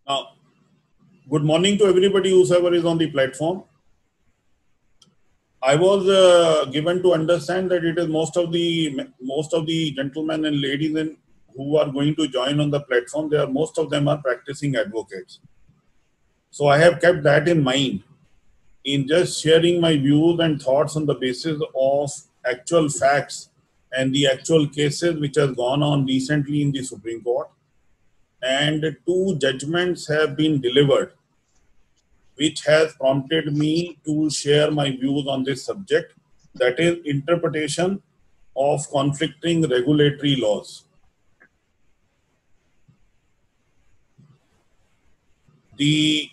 Uh, Good morning to everybody whoever is on the platform. I was given to understand that it is most of the gentlemen and ladies who are going to join on the platform. Most of them are practicing advocates. So I have kept that in mind in just sharing my views and thoughts on the basis of actual facts and the actual cases which has gone on recently in the Supreme Court. And two judgments have been delivered which has prompted me to share my views on this subject, that is, interpretation of conflicting regulatory laws. The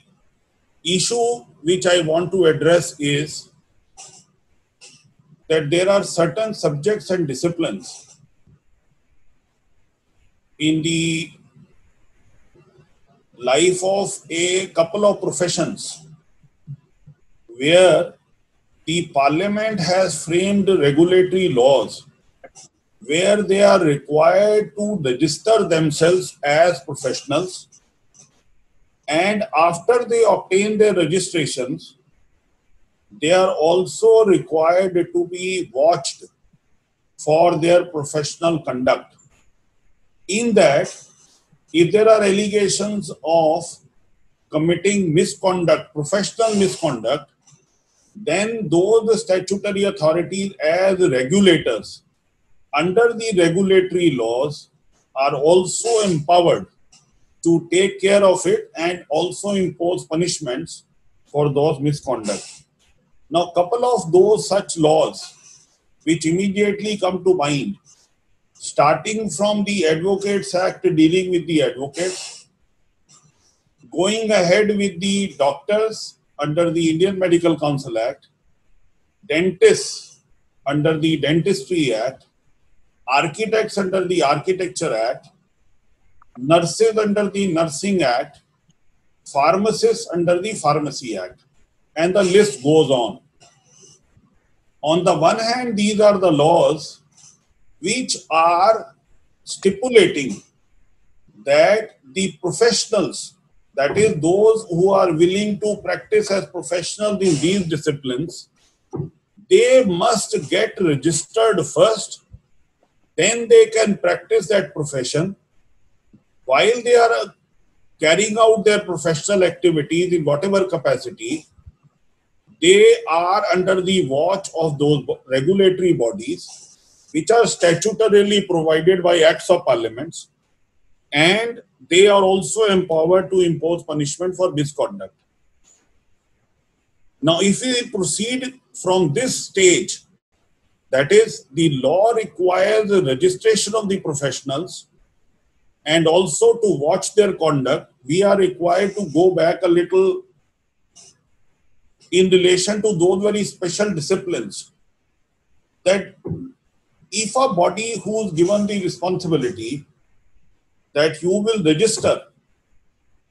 issue which I want to address is that there are certain subjects and disciplines in the life of a couple of professions where the parliament has framed regulatory laws where they are required to register themselves as professionals, and after they obtain their registrations, they are also required to be watched for their professional conduct. In that, if there are allegations of committing misconduct, professional misconduct, then those statutory authorities as regulators under the regulatory laws are also empowered to take care of it and also impose punishments for those misconduct. Now, couple of those such laws which immediately come to mind, starting from the Advocates Act dealing with the advocates, going ahead with the doctors under the Indian Medical Council Act, dentists under the Dentistry Act, architects under the Architecture Act, nurses under the Nursing Act, pharmacists under the Pharmacy Act, and the list goes on. On the one hand, these are the laws which are stipulating that the professionals, that is, those who are willing to practice as professionals in these disciplines, they must get registered first, then they can practice that profession. While they are carrying out their professional activities in whatever capacity, they are under the watch of those regulatory bodies which are statutorily provided by acts of parliaments, and they are also empowered to impose punishment for misconduct. Now, if we proceed from this stage, that is, the law requires the registration of the professionals and also to watch their conduct, we are required to go back a little in relation to those very special disciplines, that if a body who is given the responsibility that you will register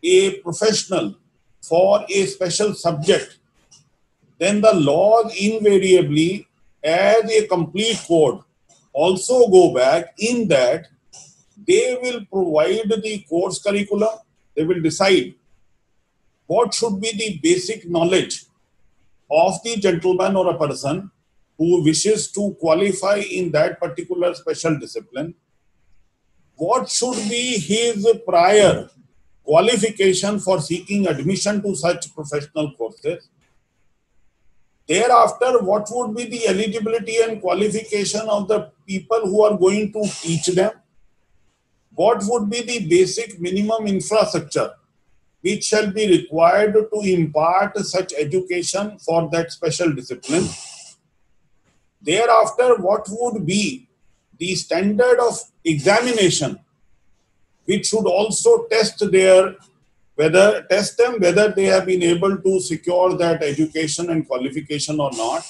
a professional for a special subject, then the laws invariably, as a complete code, also go back in that they will provide the course curriculum, they will decide what should be the basic knowledge of the gentleman or a person who wishes to qualify in that particular special discipline, what should be his prior qualification for seeking admission to such professional courses. Thereafter, what would be the eligibility and qualification of the people who are going to teach them? What would be the basic minimum infrastructure which shall be required to impart such education for that special discipline? Thereafter, what would be the standard of examination which should also test them whether they have been able to secure that education and qualification or not.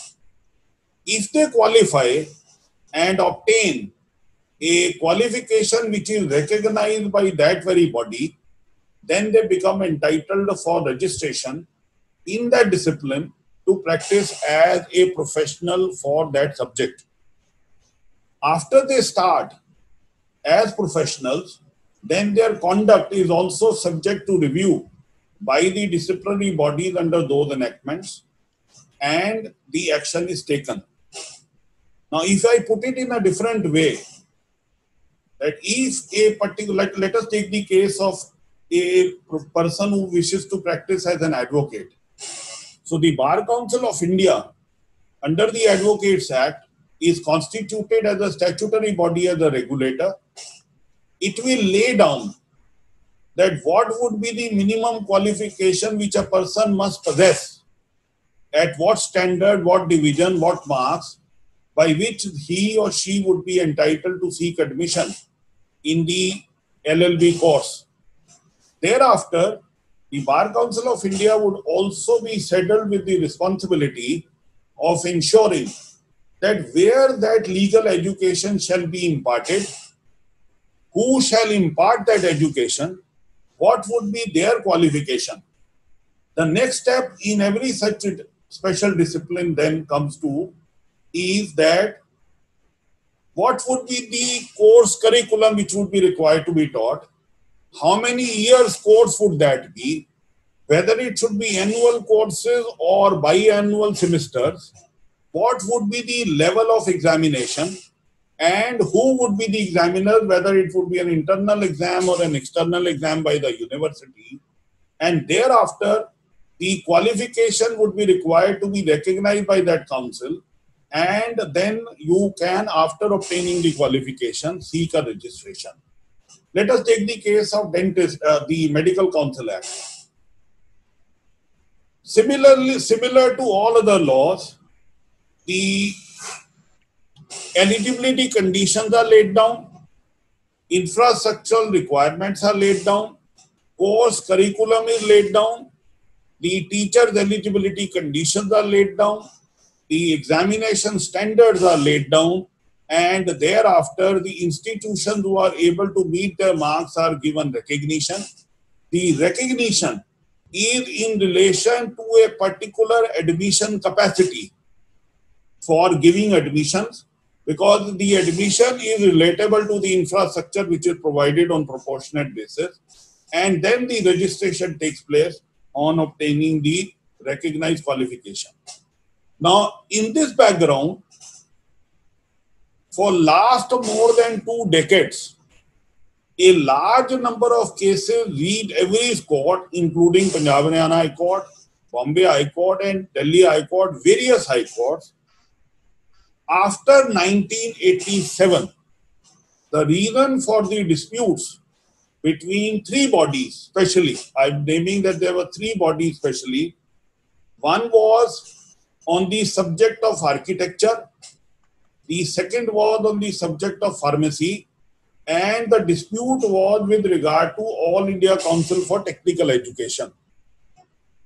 If they qualify and obtain a qualification which is recognized by that very body, then they become entitled for registration in that discipline to practice as a professional for that subject. After they start as professionals, then their conduct is also subject to review by the disciplinary bodies under those enactments, and the action is taken. Now, if I put it in a different way, that if a particular, let us take the case of a person who wishes to practice as an advocate. So the Bar Council of India, under the Advocates Act, is constituted as a statutory body, as a regulator. It will lay down that what would be the minimum qualification which a person must possess, at what standard, what division, what marks, by which he or she would be entitled to seek admission in the LLB course. Thereafter, the Bar Council of India would also be saddled with the responsibility of ensuring that where that legal education shall be imparted, who shall impart that education, what would be their qualification. The next step in every such special discipline then comes to is that what would be the course curriculum which would be required to be taught, how many years course would that be, whether it should be annual courses or biannual semesters, what would be the level of examination, and who would be the examiner, whether it would be an internal exam or an external exam by the university, and thereafter the qualification would be required to be recognized by that council, and then you can, after obtaining the qualification, seek a registration. Let us take the case of the Medical Council Act. Similar to all other laws, the eligibility conditions are laid down, infrastructural requirements are laid down, course curriculum is laid down, the teacher's eligibility conditions are laid down, the examination standards are laid down, and thereafter the institutions who are able to meet their marks are given recognition. The recognition is in relation to a particular admission capacity for giving admissions, because the admission is relatable to the infrastructure which is provided on proportionate basis, and then the registration takes place on obtaining the recognized qualification. Now, in this background, for last more than 2 decades, a large number of cases reach every court, including Punjab Haryana High Court, Bombay High Court, and Delhi High Court, various high courts. After 1987, the reason for the disputes between 3 bodies, especially, I'm naming that there were 3 bodies especially. One was on the subject of architecture, the second was on the subject of pharmacy, and the dispute was with regard to All India Council for Technical Education.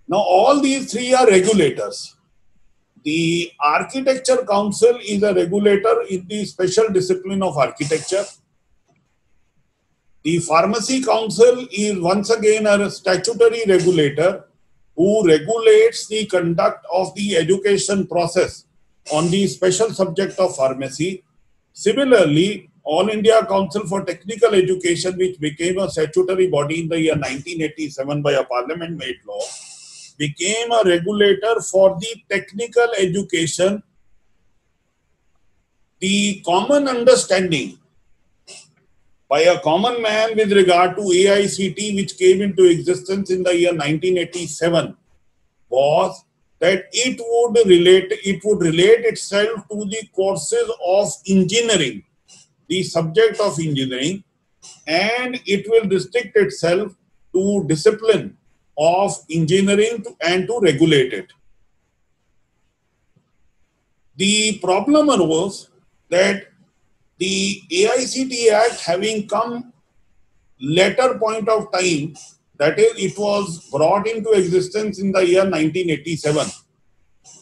Now, all these 3 are regulators. The Architecture Council is a regulator in the special discipline of architecture. The Pharmacy Council is once again a statutory regulator who regulates the conduct of the education process on the special subject of pharmacy. Similarly, All India Council for Technical Education, which became a statutory body in the year 1987 by a parliament-made law, became a regulator for the technical education. The common understanding by a common man with regard to AICT, which came into existence in the year 1987, was that it would relate itself to the courses of engineering, the subject of engineering, and it will restrict itself to discipline of engineering and to regulate it. The problem arose that the AICT Act, having come later point of time, that is, it was brought into existence in the year 1987.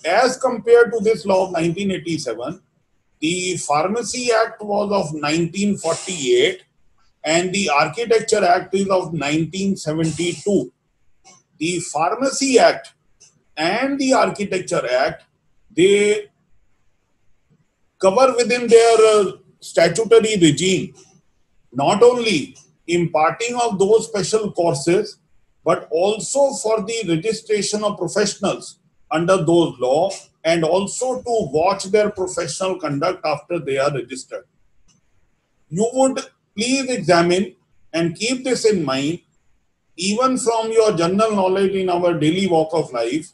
As compared to this law of 1987, the Pharmacy Act was of 1948 and the Architecture Act is of 1972. The Pharmacy Act and the Architecture Act, they cover within their statutory regime not only imparting of those special courses, but also for the registration of professionals under those law, and also to watch their professional conduct after they are registered. You would please examine and keep this in mind, even from your general knowledge in our daily walk of life,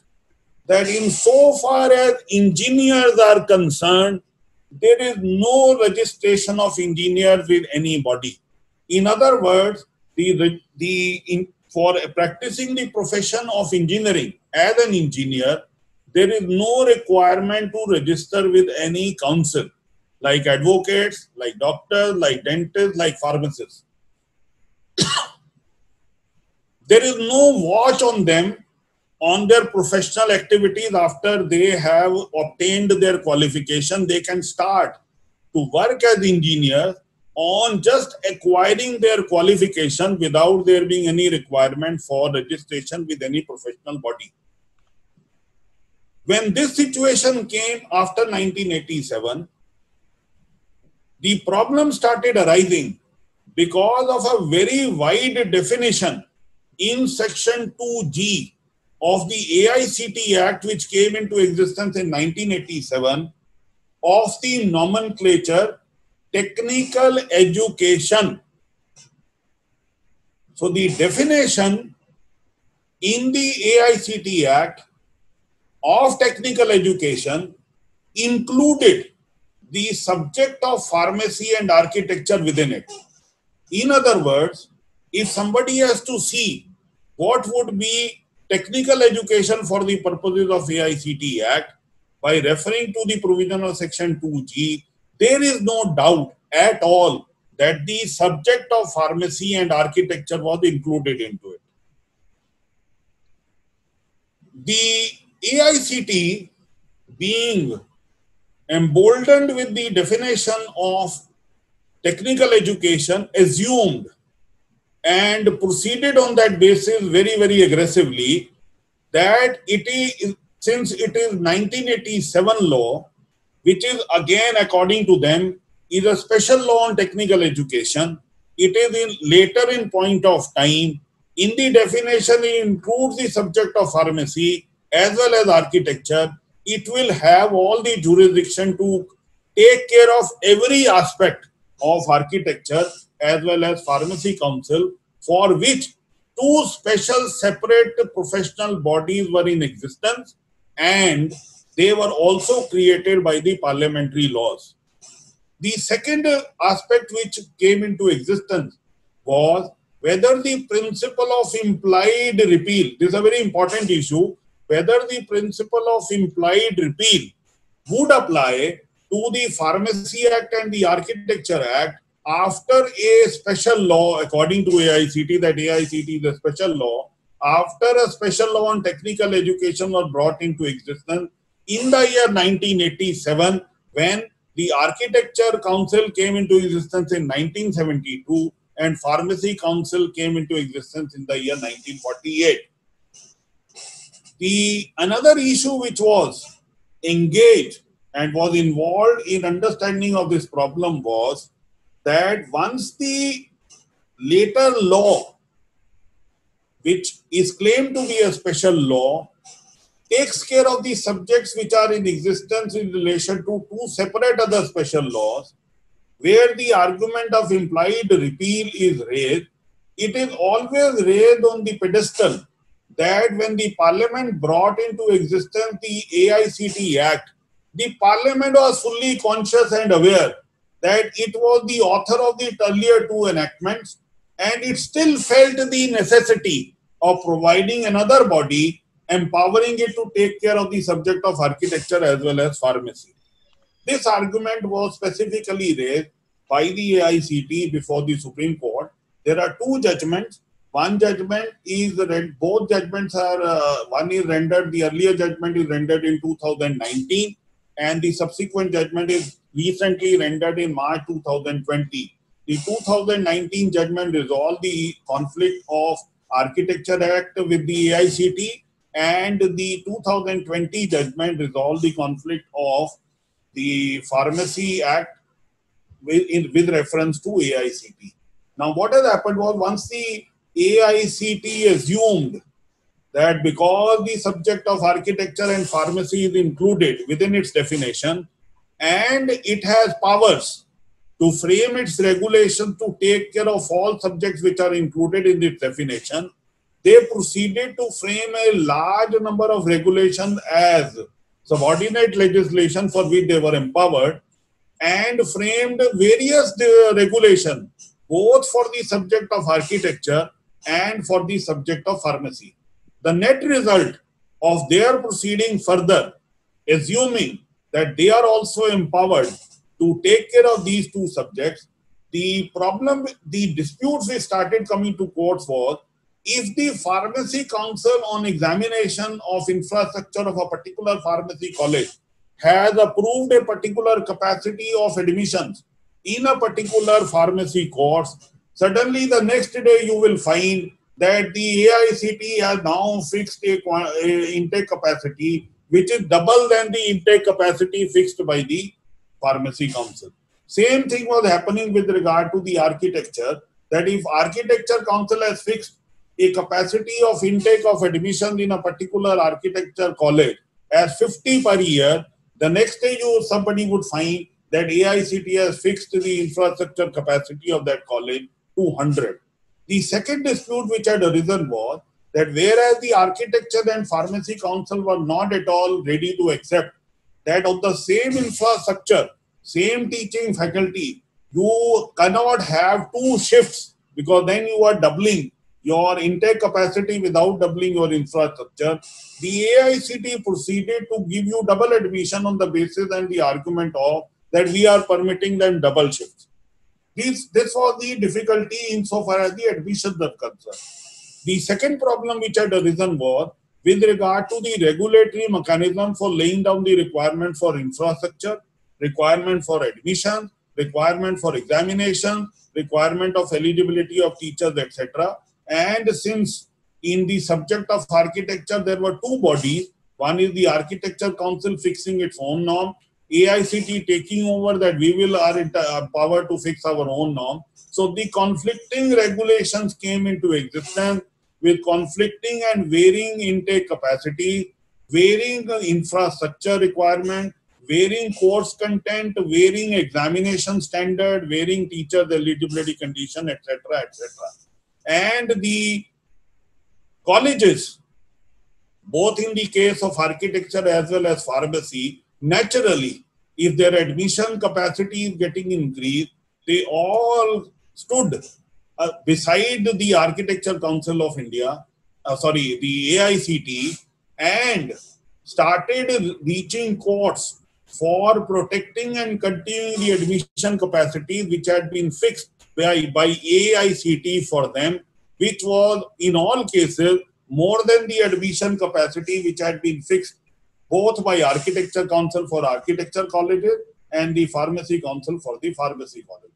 that in so far as engineers are concerned, there is no registration of engineers with anybody. In other words, for practicing the profession of engineering as an engineer, there is no requirement to register with any council, like advocates, like doctors, like dentists, like pharmacists. There is no watch on them on their professional activities after they have obtained their qualification. They can start to work as engineers on just acquiring their qualification without there being any requirement for registration with any professional body. When this situation came after 1987, the problem started arising because of a very wide definition in section 2G of the AICTE Act, which came into existence in 1987, of the nomenclature technical education. So the definition in the AICTE Act of technical education included the subject of pharmacy and architecture within it. In other words, if somebody has to see what would be technical education for the purposes of AICTE Act, by referring to the provision of section 2G, there is no doubt at all that the subject of pharmacy and architecture was included into it. The AICTE, being emboldened with the definition of technical education, assumed and proceeded on that basis very, very aggressively, that it is, since it is 1987 law, which is again according to them is a special law on technical education, it is later in point of time. In the definition, it includes the subject of pharmacy as well as architecture. It will have all the jurisdiction to take care of every aspect of architecture as well as pharmacy council, for which two special separate professional bodies were in existence, and they were also created by the parliamentary laws. The second aspect which came into existence was whether the principle of implied repeal, this is a very important issue, whether the principle of implied repeal would apply to the Pharmacy Act and the Architecture Act after a special law, according to AICTE, that AICTE is a special law, after a special law on technical education was brought into existence in the year 1987, when the Architecture Council came into existence in 1972 and Pharmacy Council came into existence in the year 1948. Another issue which was engaged and was involved in understanding of this problem was that once the later law, which is claimed to be a special law, takes care of the subjects which are in existence in relation to two separate other special laws, where the argument of implied repeal is raised, it is always raised on the pedestal that when the parliament brought into existence the AICTE Act, the parliament was fully conscious and aware that it was the author of the earlier two enactments, and it still felt the necessity of providing another body, empowering it to take care of the subject of architecture as well as pharmacy. This argument was specifically raised by the AICTE before the Supreme Court. There are two judgments. One judgment is, both judgments are, one is rendered, the earlier judgment is rendered in 2019, and the subsequent judgment is recently rendered in March 2020. The 2019 judgment resolved the conflict of Architecture Act with the AICTE, and the 2020 judgment resolved the conflict of the Pharmacy Act with reference to AICTE. Now, what has happened was once the AICT assumed that because the subject of architecture and pharmacy is included within its definition and it has powers to frame its regulation to take care of all subjects which are included in its definition, they proceeded to frame a large number of regulations as subordinate legislation for which they were empowered, and framed various regulations both for the subject of architecture and for the subject of pharmacy. The net result of their proceeding further, assuming that they are also empowered to take care of these two subjects, the problem, the disputes which started coming to courts was, if the pharmacy council on examination of infrastructure of a particular pharmacy college has approved a particular capacity of admissions in a particular pharmacy course, suddenly the next day you will find that the AICT has now fixed a intake capacity which is double than the intake capacity fixed by the pharmacy council. Same thing was happening with regard to the architecture, that if architecture council has fixed a capacity of intake of admission in a particular architecture college as 50 per year, the next day somebody would find that AICT has fixed the infrastructure capacity of that college to 100. The second dispute which had arisen was that whereas the architecture and pharmacy council were not at all ready to accept that of the same infrastructure, same teaching faculty, you cannot have two shifts, because then you are doubling your intake capacity without doubling your infrastructure. The AICT proceeded to give you double admission on the basis and the argument of that we are permitting them double shifts. This was the difficulty insofar as the admissions are concerned. The second problem which had arisen was with regard to the regulatory mechanism for laying down the requirement for infrastructure, requirement for admission, requirement for examination, requirement of eligibility of teachers, etc. And since in the subject of architecture there were two bodies, one is the Architecture Council fixing its own norm, AICT taking over that we will are empowered to fix our own norm. So the conflicting regulations came into existence with conflicting and varying intake capacity, varying infrastructure requirement, varying course content, varying examination standard, varying teachers eligibility condition, etc., etc. And the colleges, both in the case of architecture as well as pharmacy, naturally, if their admission capacity is getting increased, they all stood beside the Architecture Council of India, the AICT, and started reaching courts for protecting and continuing the admission capacity which had been fixed by AICT for them, which was in all cases more than the admission capacity which had been fixed both by Architecture Council for architecture colleges and the Pharmacy Council for the pharmacy colleges.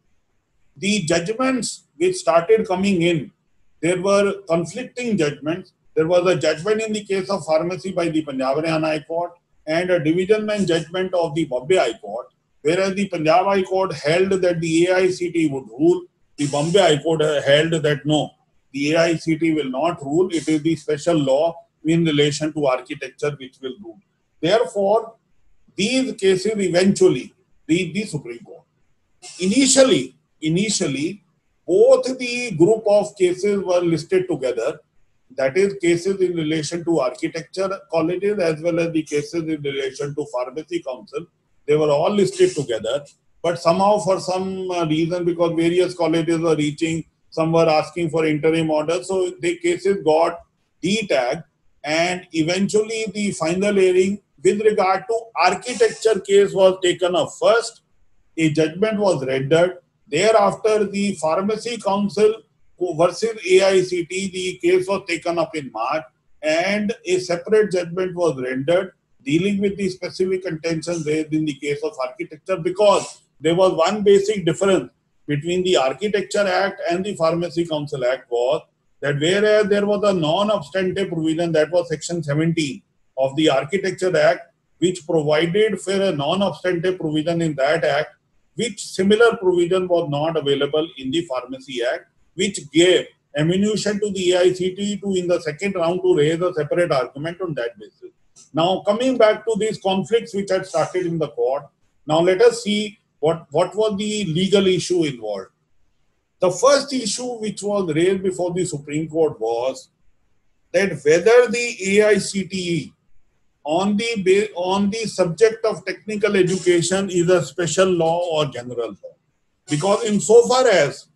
The judgments which started coming in, there were conflicting judgments. There was a judgment in the case of pharmacy by the Punjab Haryana High Court and a division bench judgment of the Bombay High Court, whereas the Punjab High Court held that the AICT would rule, the Bombay High Court held that no, the AICT will not rule, it is the special law in relation to architecture which will rule. Therefore, these cases eventually reached the Supreme Court. Initially, both the group of cases were listed together, that is cases in relation to architecture colleges as well as the cases in relation to pharmacy council. They were all listed together, but somehow for some reason, because various colleges were reaching, some were asking for interim orders, so the cases got de-tagged, and eventually the final hearing with regard to architecture case was taken up first. A judgment was rendered. Thereafter, the Pharmacy Council versus AICT, the case was taken up in March, and a separate judgment was rendered dealing with the specific contentions raised in the case of architecture, because there was one basic difference between the Architecture Act and the Pharmacy Council Act was that whereas there was a non-obstante provision, that was section 17 of the Architecture Act, which provided for a non-obstante provision in that act, which similar provision was not available in the Pharmacy Act, which gave ammunition to the AICTE to in the second round to raise a separate argument on that basis. Now coming back to these conflicts which had started in the court, now let us see what was the legal issue involved. The first issue which was raised before the Supreme Court was that whether the AICTE on the subject of technical education is a special law or general law. Because insofar as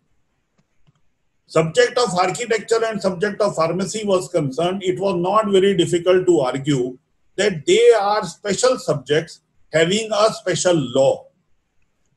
subject of architecture and subject of pharmacy was concerned, it was not very difficult to argue that they are special subjects having a special law.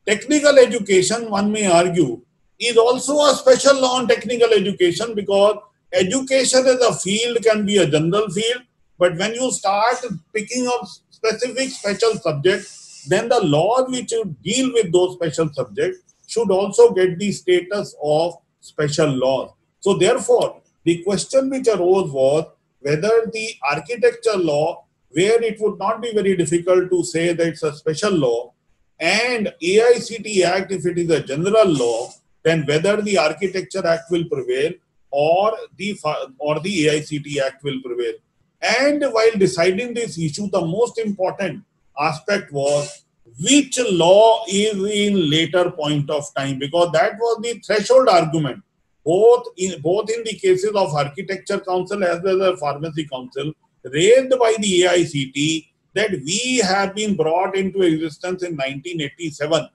Technical education, one may argue, is also a special law on technical education, because education as a field can be a general field, but when you start picking up specific special subjects, then the laws which deal with those special subjects should also get the status of special laws. So therefore, the question which arose was whether the architecture law, where it would not be very difficult to say that it's a special law, and AICTE Act, if it is a general law, then whether the Architecture Act will prevail or the AICTE Act will prevail. And while deciding this issue, the most important aspect was which law is in later point of time, because that was the threshold argument, both in the cases of Architecture Council as well as Pharmacy Council, raised by the AICTE, that we have been brought into existence in 1987.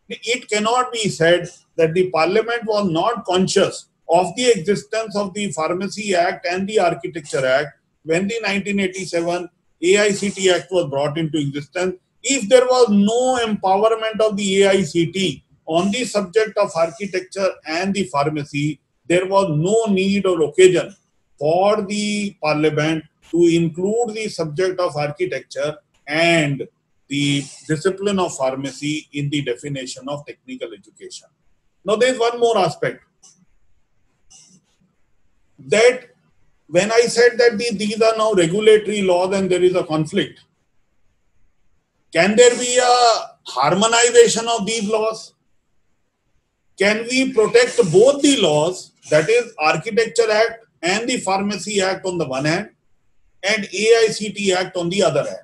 It cannot be said that the Parliament was not conscious of the existence of the Pharmacy Act and the Architecture Act when the 1987 AICTE Act was brought into existence. If there was no empowerment of the AICTE on the subject of architecture and the pharmacy, there was no need or occasion for the Parliament to include the subject of architecture and the discipline of pharmacy in the definition of technical education. Now, there is one more aspect, that when I said that these are now regulatory laws and there is a conflict, can there be a harmonization of these laws? Can we protect both the laws, that is Architecture Act and the Pharmacy Act on the one hand, and AICTE Act on the other hand?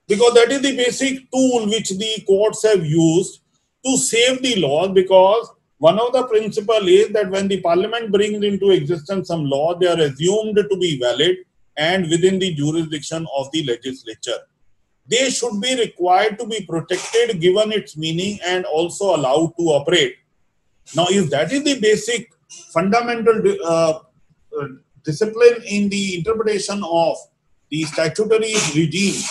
Because that is the basic tool which the courts have used to save the laws, because one of the principles is that when the Parliament brings into existence some law, they are assumed to be valid and within the jurisdiction of the legislature. They should be required to be protected given its meaning and also allowed to operate. Now, if that is the basic fundamental discipline in the interpretation of the statutory regime,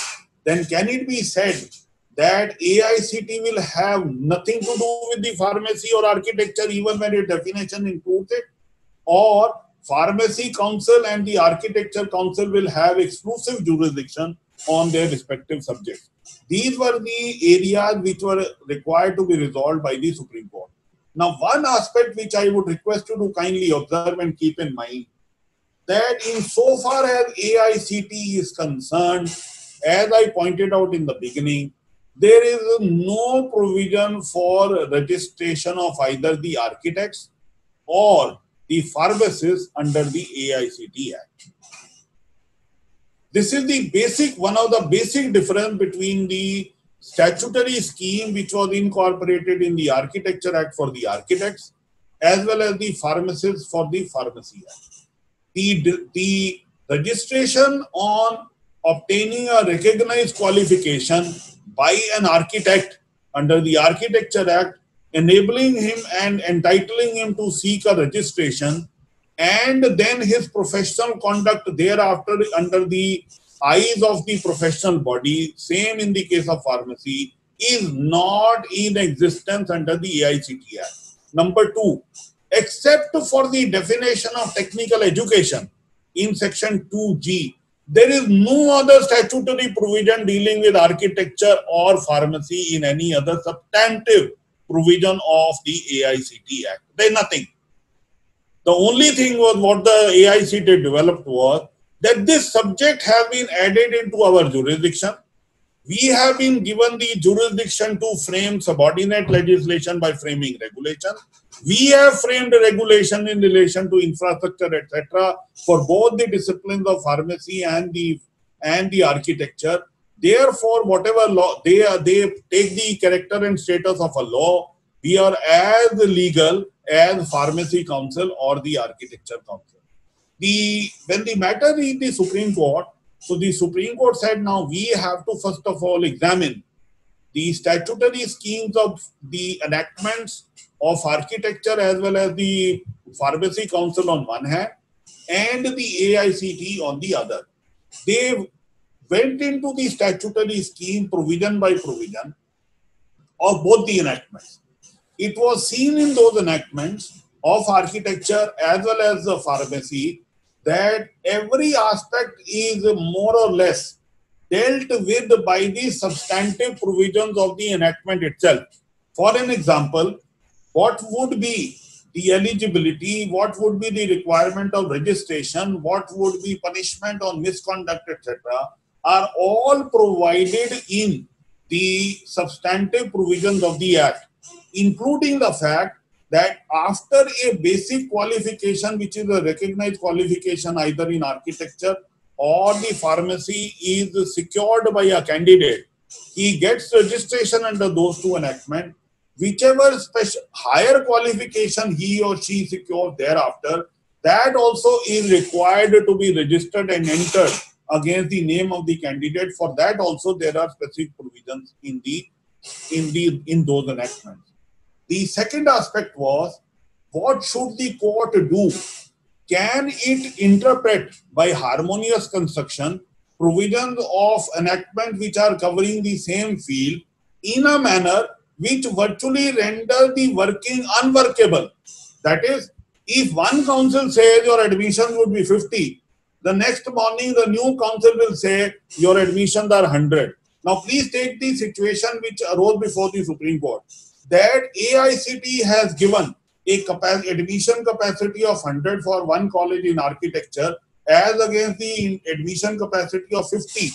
then can it be said that AICTE will have nothing to do with the pharmacy or architecture even when its definition includes it? Or Pharmacy Council and the Architecture Council will have exclusive jurisdiction on their respective subjects? These were the areas which were required to be resolved by the Supreme Court. Now, one aspect which I would request you to kindly observe and keep in mind, that insofar as AICTE is concerned, as I pointed out in the beginning, there is no provision for registration of either the architects or the pharmacists under the AICTE Act. This is the basic, one of the basic difference between the statutory scheme which was incorporated in the Architecture Act for the architects as well as the pharmacists for the Pharmacy Act. The registration on obtaining a recognized qualification by an architect under the Architecture Act, enabling him and entitling him to seek a registration, and then his professional conduct thereafter under the eyes of the professional body, same in the case of pharmacy, is not in existence under the AICTE Act. Number two, except for the definition of technical education in section 2G, there is no other statutory provision dealing with architecture or pharmacy in any other substantive provision of the AICTE Act. There is nothing. The only thing was what the AICTE developed was that this subject has been added into our jurisdiction, We have been given the jurisdiction to frame subordinate legislation by framing regulation. We have framed regulation in relation to infrastructure, etc., for both the disciplines of pharmacy and the architecture. Therefore, whatever law they take the character and status of a law, we are as legal as Pharmacy Council or the Architecture Council. When the matter reached the Supreme Court, so the Supreme Court said, now we have to first of all examine the statutory schemes of the enactments of architecture as well as the Pharmacy Council on one hand and the AICT on the other. They went into the statutory scheme provision by provision of both the enactments. It was seen in those enactments of architecture as well as the pharmacy that every aspect is more or less dealt with by the substantive provisions of the enactment itself. For an example, what would be the eligibility, what would be the requirement of registration, what would be punishment on misconduct, etc., are all provided in the substantive provisions of the Act, including the fact that after a basic qualification, which is a recognized qualification either in architecture or the pharmacy, is secured by a candidate, he gets registration under those two enactments. Whichever higher qualification he or she secures thereafter, that also is required to be registered and entered against the name of the candidate. For that also there are specific provisions in those enactments. The second aspect was, what should the court do? Can it interpret by harmonious construction provisions of enactment which are covering the same field in a manner which virtually render the working unworkable? That is, if one council says your admissions would be 50, the next morning the new council will say your admissions are 100. Now please take the situation which arose before the Supreme Court, that AICT has given a admission capacity of 100 for one college in architecture as against the admission capacity of 50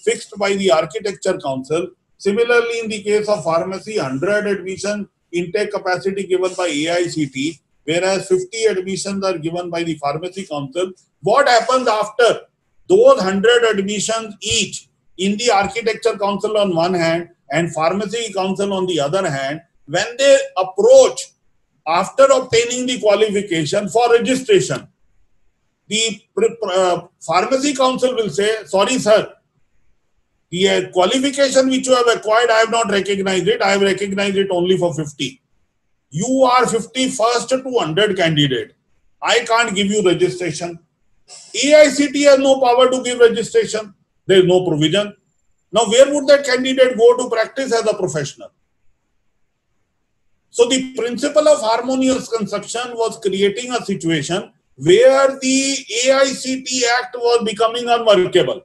fixed by the Architecture Council. Similarly, in the case of pharmacy, 100 admission intake capacity given by AICT, whereas 50 admissions are given by the Pharmacy Council. What happens after those 100 admissions each in the Architecture Council on one hand and Pharmacy Council on the other hand, when they approach after obtaining the qualification for registration, the Pharmacy Council will say, sorry sir, the qualification which you have acquired, I have not recognized it. I have recognized it only for 50. You are 51st to 100 candidate. I can't give you registration. AICT has no power to give registration. There is no provision. Now, where would that candidate go to practice as a professional? So, the principle of harmonious construction was creating a situation where the AICT Act was becoming unworkable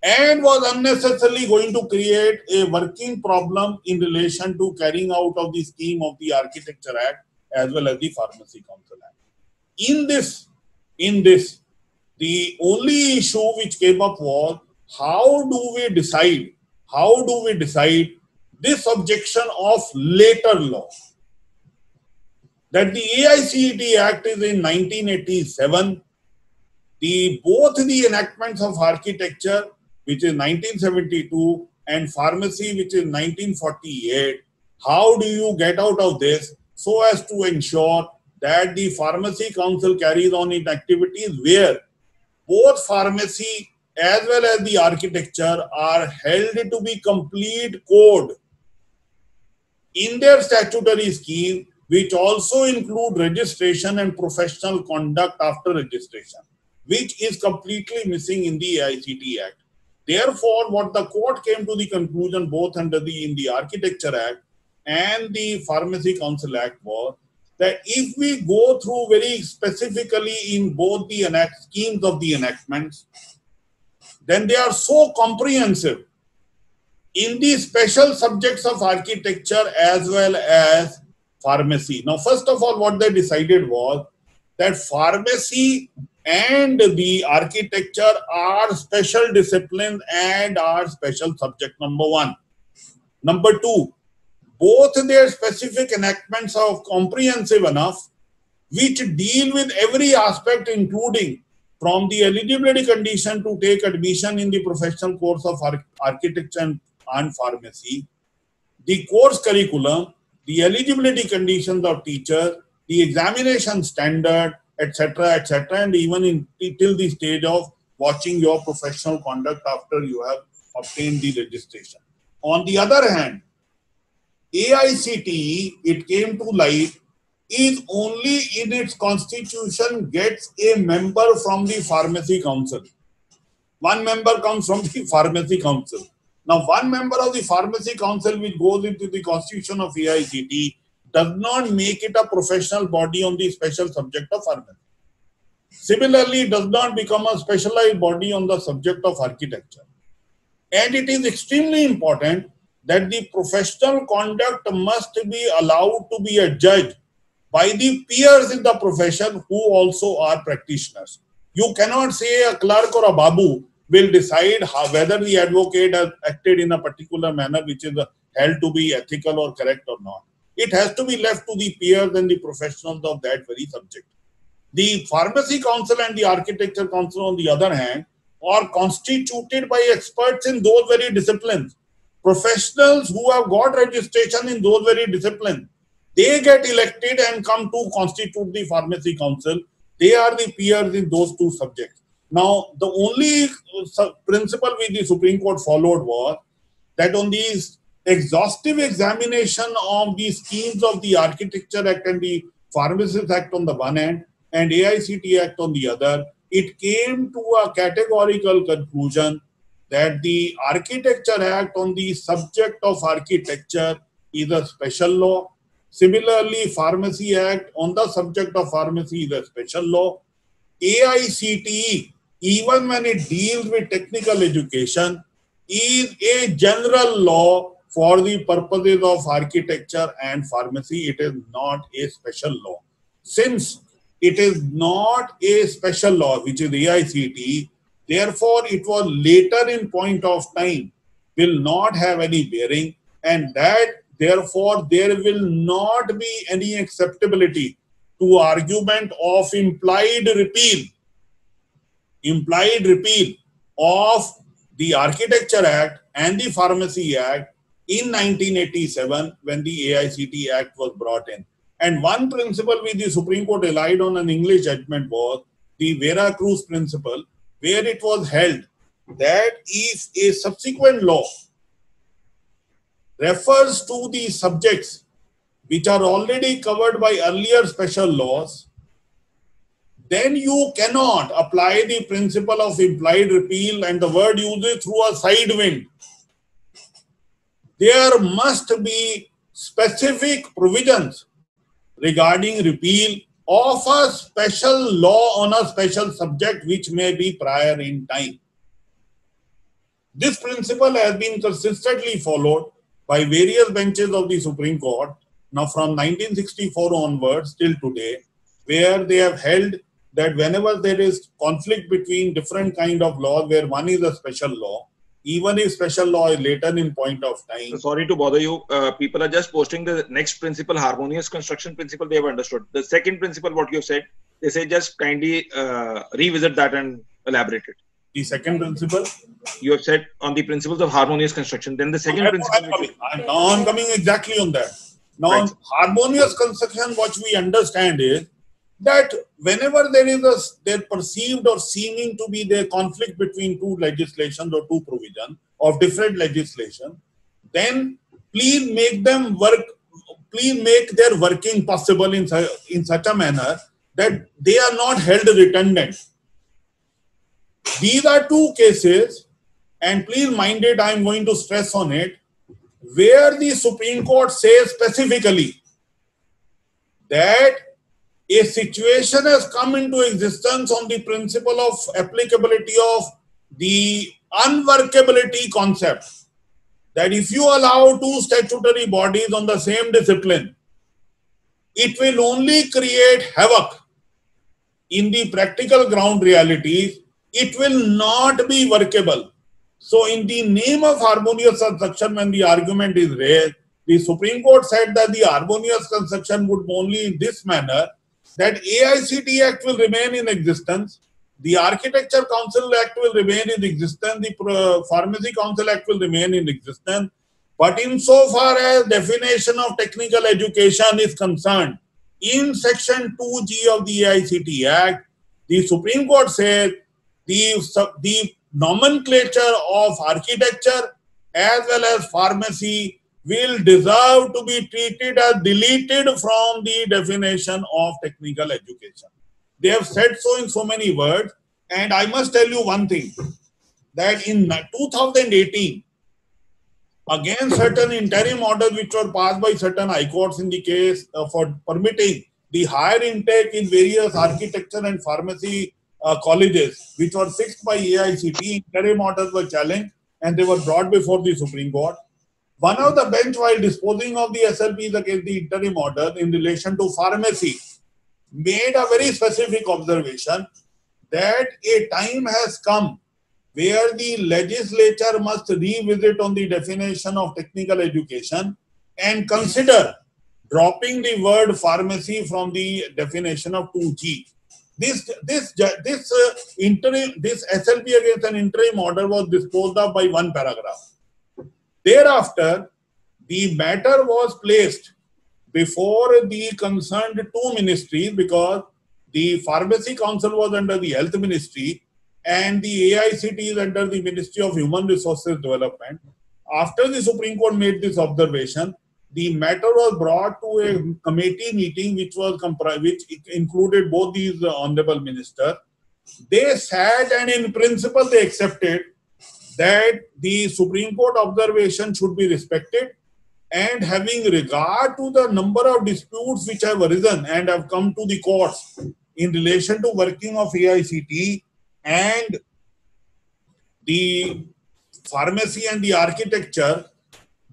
and was unnecessarily going to create a working problem in relation to carrying out of the scheme of the Architecture Act as well as the Pharmacy Council Act. In this, the only issue which came up was, how do we decide this objection of later law? That the AICT Act is in 1987, both the enactments of architecture, which is 1972, and pharmacy, which is 1948. How do you get out of this so as to ensure that the Pharmacy Council carries on its activities where both pharmacy as well as the architecture are held to be complete code in their statutory scheme, which also include registration and professional conduct after registration, which is completely missing in the AICT Act. Therefore, what the court came to the conclusion both under in the Architecture Act and the Pharmacy Council Act was that if we go through very specifically in both the schemes of the enactments, then they are so comprehensive in the special subjects of architecture as well as pharmacy. Now, first of all, what they decided was that pharmacy and the architecture are special disciplines and are special subject, number one. Number two, both their specific enactments are comprehensive enough, which deal with every aspect, including from the eligibility condition to take admission in the professional course of architecture and pharmacy, the course curriculum, the eligibility conditions of teachers, the examination standard, etc., and even till the stage of watching your professional conduct after you have obtained the registration. On the other hand, AICTE, it came to light, is only in its constitution gets a member from the pharmacy council. One member comes from the pharmacy council. Now, one member of the pharmacy council which goes into the constitution of AICTE does not make it a professional body on the special subject of pharmacy. Similarly, it does not become a specialized body on the subject of architecture. And it is extremely important that the professional conduct must be allowed to be adjudged by the peers in the profession who also are practitioners. You cannot say a clerk or a babu will decide whether the advocate has acted in a particular manner which is held to be ethical or correct or not. It has to be left to the peers and the professionals of that very subject. The pharmacy council and the architecture council, on the other hand, are constituted by experts in those very disciplines. Professionals who have got registration in those very disciplines, they get elected and come to constitute the pharmacy council. They are the peers in those two subjects. Now, the only principle which the Supreme Court followed was that on these exhaustive examination of the schemes of the Architecture Act and the Pharmacists Act on the one hand and AICTE Act on the other, it came to a categorical conclusion that the Architecture Act on the subject of architecture is a special law. Similarly, Pharmacy Act on the subject of pharmacy is a special law. AICTE, even when it deals with technical education, is a general law for the purposes of architecture and pharmacy. It is not a special law. Since it is not a special law, which is AICTE, therefore it was later in point of time, will not have any bearing, and that therefore there will not be any acceptability to argument of implied repeal of the Architecture Act and the Pharmacy Act in 1987 when the AICTE Act was brought in. And one principle which the Supreme Court relied on an English judgment was the Vera Cruz principle, where it was held that if a subsequent law refers to the subjects which are already covered by earlier special laws, then you cannot apply the principle of implied repeal, and the word uses through a side wind. There must be specific provisions regarding repeal of a special law on a special subject which may be prior in time. This principle has been consistently followed by various benches of the Supreme Court, now from 1964 onwards till today, where they have held that whenever there is conflict between different kind of laws, where one is a special law, even if special law is later in point of time. Sorry to bother you. People are just posting the next principle, harmonious construction principle. They have understood. The second principle, what you said, they say just kindly revisit that and elaborate it. The second principle? You have said on the principles of harmonious construction. Then the second principle. I'm coming exactly on that. Now, right. Harmonious construction, what we understand is that whenever there is there perceived or seeming to be the conflict between two legislations or two provisions of different legislation, then please make them work, please make their working possible in such a manner that they are not held redundant. These are two cases, and please mind it, I am going to stress on it, where the Supreme Court says specifically that a situation has come into existence on the principle of applicability of the unworkability concept. That if you allow two statutory bodies on the same discipline, it will only create havoc. in the practical ground realities, it will not be workable. So in the name of harmonious construction, when the argument is raised, the Supreme Court said that the harmonious construction would only in this manner, that AICTE Act will remain in existence, the Architecture Council Act will remain in existence, the Pharmacy Council Act will remain in existence, but insofar as definition of technical education is concerned, in section 2G of the AICTE Act, the Supreme Court said the nomenclature of architecture as well as pharmacy will deserve to be treated as deleted from the definition of technical education. They have said so in so many words, and I must tell you one thing, that in 2018, again certain interim orders which were passed by certain high courts in the case for permitting the higher intake in various architecture and pharmacy colleges, which were fixed by AICTE, interim orders were challenged and they were brought before the Supreme Court. One of the bench, while disposing of the SLPs against the interim order in relation to pharmacy, made a very specific observation that a time has come where the legislature must revisit on the definition of technical education and consider dropping the word pharmacy from the definition of 2G. This SLP against an interim order was disposed of by one paragraph. Thereafter, the matter was placed before the concerned two ministries, because the Pharmacy Council was under the Health Ministry and the AICTE is under the Ministry of Human Resources Development. After the Supreme Court made this observation, the matter was brought to a committee meeting which included both these honorable ministers. They sat and in principle they accepted that the Supreme Court observation should be respected, and having regard to the number of disputes which have arisen and have come to the courts in relation to working of AICTE and the pharmacy and the architecture,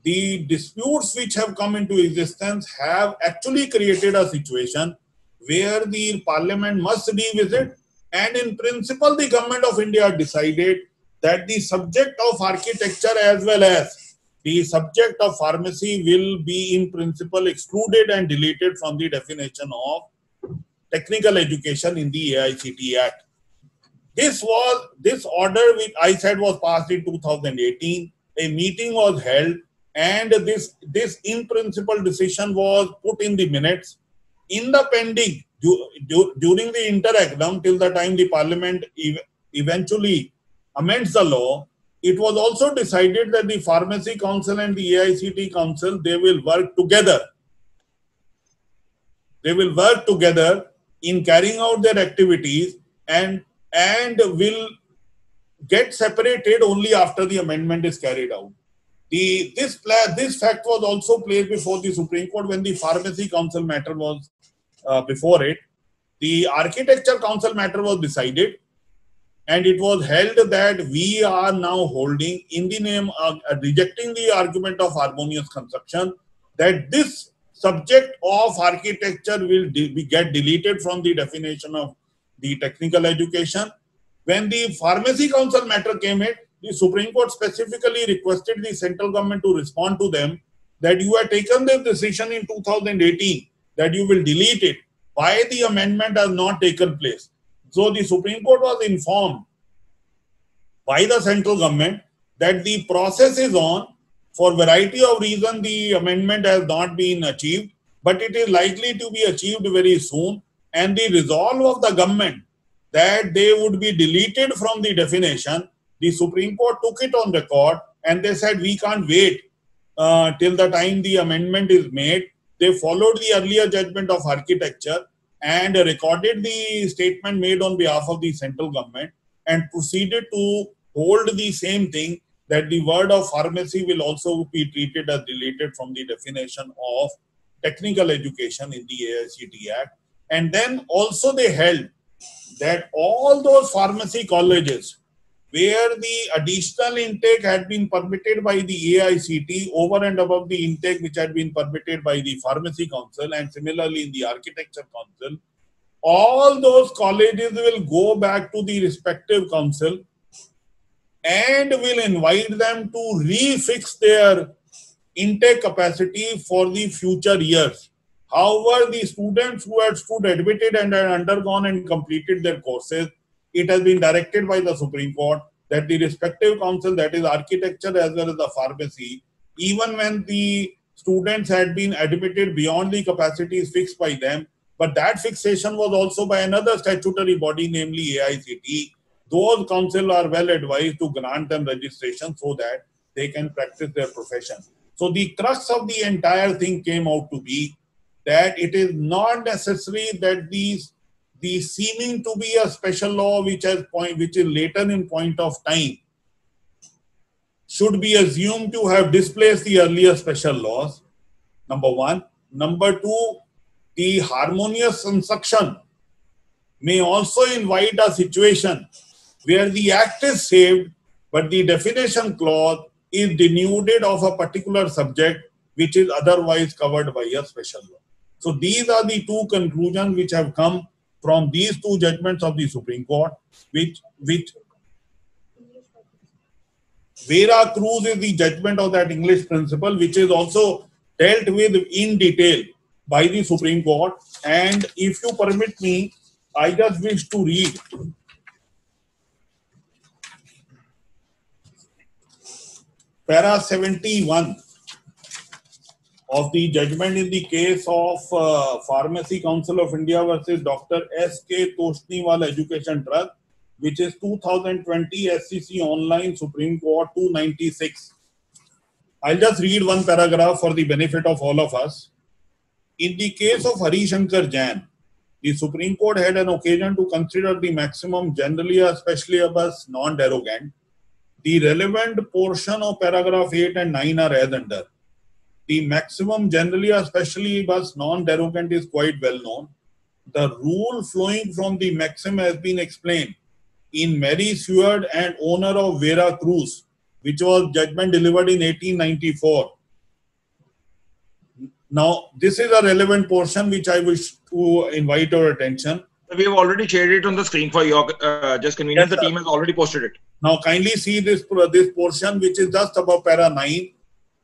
the disputes which have come into existence have actually created a situation where the Parliament must revisit, and in principle the Government of India decided that the subject of architecture as well as the subject of pharmacy will be in principle excluded and deleted from the definition of technical education in the AICTE Act. This order which I said was passed in 2018. A meeting was held and this in principle decision was put in the minutes. In the pending, during the interact till the time the Parliament eventually amends the law, it was also decided that the Pharmacy Council and the AICTE Council, they will work together. They will work together in carrying out their activities and will get separated only after the amendment is carried out. This fact was also placed before the Supreme Court when the Pharmacy Council matter was before it. The Architecture Council matter was decided, and it was held that we are now holding in the name of rejecting the argument of harmonious construction, that this subject of architecture will get deleted from the definition of the technical education. When the Pharmacy Council matter came in, the Supreme Court specifically requested the central government to respond to them that you had taken this decision in 2018 that you will delete it. Why the amendment has not taken place? So the Supreme Court was informed by the central government that the process is on. For a variety of reasons, the amendment has not been achieved, but it is likely to be achieved very soon. And the resolve of the government that they would be deleted from the definition, the Supreme Court took it on record and they said we can't wait till the time the amendment is made. They followed the earlier judgment of architecture and recorded the statement made on behalf of the central government and proceeded to hold the same thing, that the word of pharmacy will also be treated as deleted from the definition of technical education in the AICTE Act. And then also they held that all those pharmacy colleges where the additional intake had been permitted by the AICTE over and above the intake which had been permitted by the Pharmacy Council and similarly in the Architecture Council, all those colleges will go back to the respective council and will invite them to refix their intake capacity for the future years. However, the students who had stood admitted and had undergone and completed their courses, it has been directed by the Supreme Court that the respective council, that is architecture as well as the pharmacy, even when the students had been admitted beyond the capacities fixed by them, but that fixation was also by another statutory body, namely AICTE, those council are well advised to grant them registration so that they can practice their profession. So the crux of the entire thing came out to be that it is not necessary that the seeming to be a special law which is later in point of time should be assumed to have displaced the earlier special laws, number one. Number two, the harmonious construction may also invite a situation where the act is saved, but the definition clause is denuded of a particular subject which is otherwise covered by a special law. So these are the two conclusions which have come from these two judgments of the Supreme Court, which Vera Cruz is the judgment of that English principle, which is also dealt with in detail by the Supreme Court. And if you permit me, I just wish to read para 71 of the judgment in the case of Pharmacy Council of India versus Dr. S.K. Toshniwal Education Trust, which is 2020 SCC Online Supreme Court 296. I'll just read one paragraph for the benefit of all of us. In the case of Hari Shankar Jain, the Supreme Court had an occasion to consider the maximum generally or specialibus non-derogant. The relevant portion of paragraph 8 and 9 are as under. The maximum generally or specialibus non-derogant is quite well known. The rule flowing from the maxim has been explained in Mary Seward and owner of Vera Cruz, which was judgment delivered in 1894. Now, this is a relevant portion which I wish to invite your attention. We have already shared it on the screen for your just convenience. Yes, the team has already posted it. Now, kindly see this portion which is just above para 9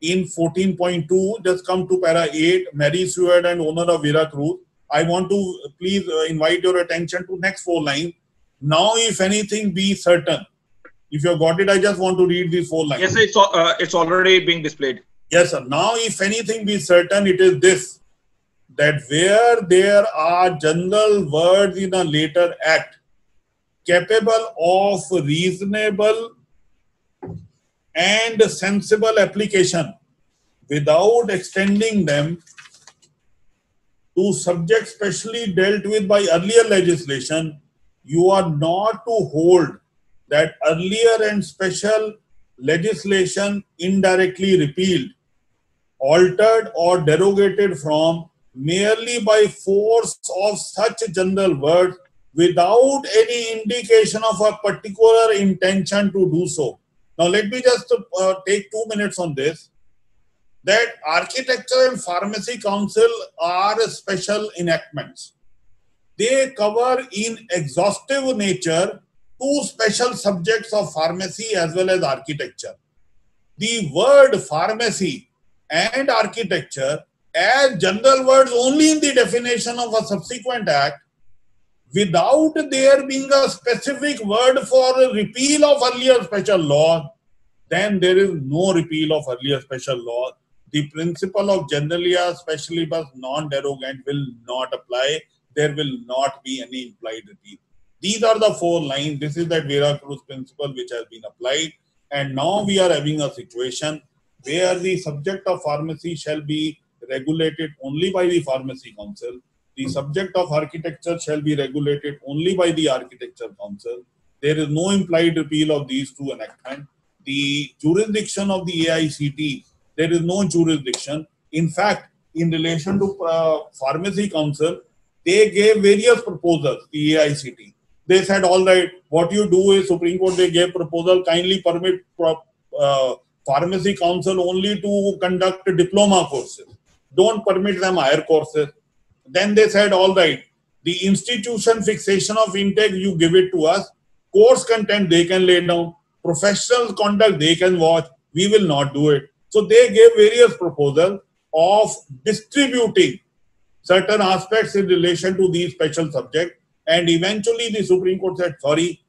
in 14.2. Just come to para 8, Mary Seward and owner of Vera Cruz. I want to please invite your attention to next 4 lines. Now, if anything be certain, if you have got it, I just want to read these 4 lines. Yes, it's already being displayed. Yes, sir. Now, if anything be certain, it is this, that where there are general words in a later act capable of reasonable and sensible application without extending them to subjects specially dealt with by earlier legislation, you are not to hold that earlier and special legislation indirectly repealed, altered or derogated from merely by force of such general words without any indication of a particular intention to do so. Now, let me just take 2 minutes on this. That Architecture and Pharmacy Council are special enactments. They cover in exhaustive nature 2 special subjects of pharmacy as well as architecture. The word pharmacy and architecture as general words only in the definition of a subsequent act, without there being a specific word for repeal of earlier special law, then there is no repeal of earlier special law. The principle of generally or specialibus non-derogant will not apply. There will not be any implied repeal. These are the 4 lines. This is that Vera Cruz principle which has been applied. And now we are having a situation where the subject of pharmacy shall be regulated only by the Pharmacy Council. The subject of architecture shall be regulated only by the Architecture Council. There is no implied repeal of these 2 enactments. The jurisdiction of the AICTE, there is no jurisdiction. In fact, in relation to Pharmacy Council, they gave various proposals, the AICTE. They said, all right, what you do is Supreme Court, they gave proposal, kindly permit Pharmacy Council only to conduct diploma courses. Don't permit them higher courses. Then they said, all right, The institution fixation of intake, you give it to us. Course content, they can lay down. Professional conduct, they can watch. We will not do it. So they gave various proposals of distributing certain aspects in relation to these special subjects. And eventually the Supreme Court said, sorry,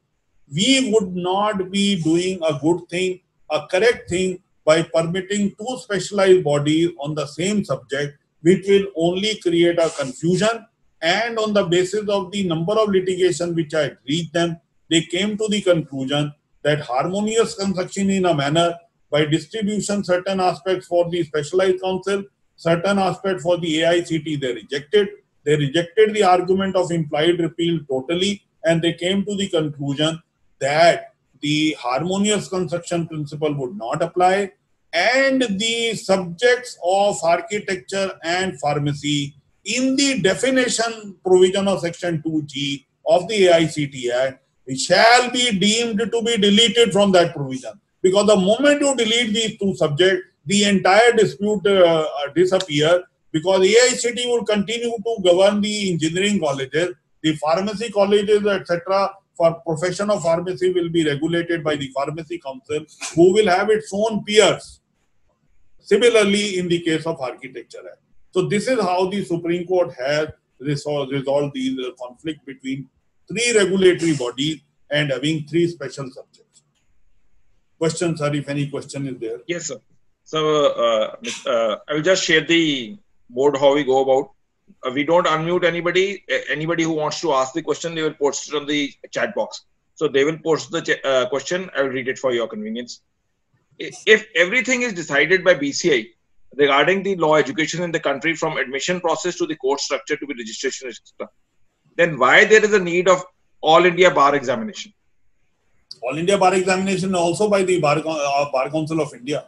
we would not be doing a good thing, a correct thing, by permitting two specialized bodies on the same subject, which will only create a confusion. And on the basis of the number of litigation which I read them, they came to the conclusion that harmonious construction in a manner by distribution certain aspects for the specialized council, certain aspects for the AICT, they rejected. They rejected the argument of implied repeal totally, and they came to the conclusion that the harmonious construction principle would not apply, and the subjects of architecture and pharmacy in the definition provision of section 2G of the AICT Act shall be deemed to be deleted from that provision. Because the moment you delete these two subjects, the entire dispute disappears, because AICT will continue to govern the engineering colleges, the pharmacy colleges, etc. for profession of pharmacy will be regulated by the Pharmacy Council, who will have its own peers. Similarly, in the case of Architecture Act. So this is how the Supreme Court has resolved the conflict between three regulatory bodies and having three special subjects. Questions, sir, if any question is there? Yes, sir. So I will just share the board how we go about. We don't unmute anybody. Anybody who wants to ask the question, they will post it on the chat box. So they will post the question. I will read it for your convenience. If everything is decided by BCI regarding the law education in the country, from admission process to the course structure to the registration, etc., then why there is a need of All India Bar Examination? All India Bar Examination also by the Bar Council of India.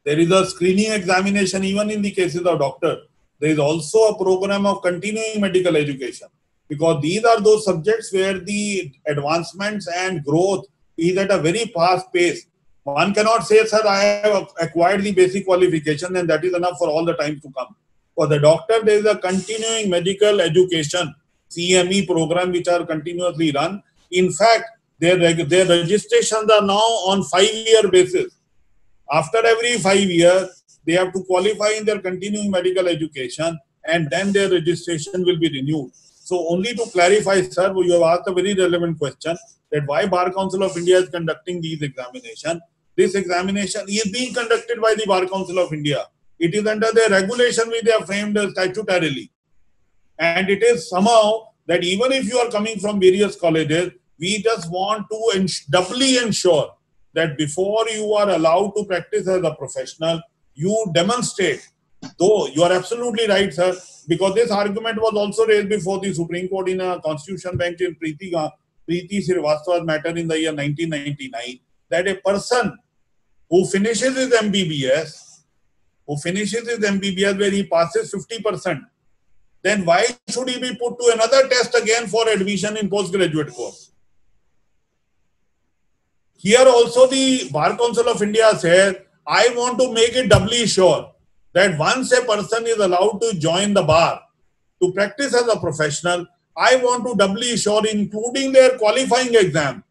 There is a screening examination even in the cases of doctor. There is also a program of continuing medical education, because these are those subjects where the advancements and growth is at a very fast pace. One cannot say, sir, I have acquired the basic qualification and that is enough for all the time to come. For the doctor, there is a continuing medical education, CME program, which are continuously run. In fact, their registrations are now on 5-year basis. After every 5 years, they have to qualify in their continuing medical education, and then their registration will be renewed. So only to clarify, sir, you have asked a very relevant question, that why Bar Council of India is conducting these examinations. This examination is being conducted by the Bar Council of India. It is under their regulation which they have framed statutorily. And it is somehow that even if you are coming from various colleges, we just want to doubly ensure that before you are allowed to practice as a professional, you demonstrate. Though you are absolutely right, sir, because this argument was also raised before the Supreme Court in a constitution bench in Preeti Srivastava's matter in the year 1999, that a person who finishes his MBBS, where he passes 50%, then why should he be put to another test again for admission in postgraduate course? Here also the Bar Council of India says, I want to make it doubly sure that once a person is allowed to join the bar to practice as a professional, I want to doubly sure, including their qualifying exam.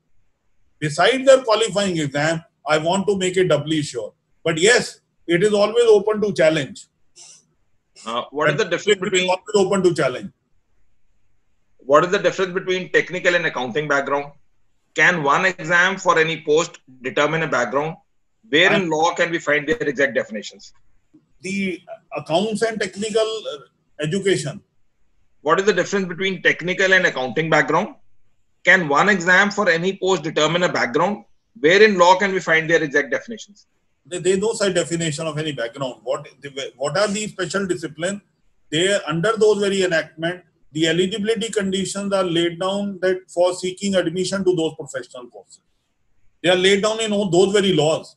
Besides their qualifying exam, I want to make it doubly sure. But yes, it is always open to challenge. What is the difference between open to challenge? What is the difference between technical and accounting background? Can one exam for any post determine a background? Where in law can we find their exact definitions? The accounts and technical education. What is the difference between technical and accounting background? Can one exam for any post determine a background? Where in law can we find their exact definitions? There is no such definition of any background. What are these special disciplines? They, under those very enactment, the eligibility conditions are laid down that for seeking admission to those professional courses. They are laid down in those very laws.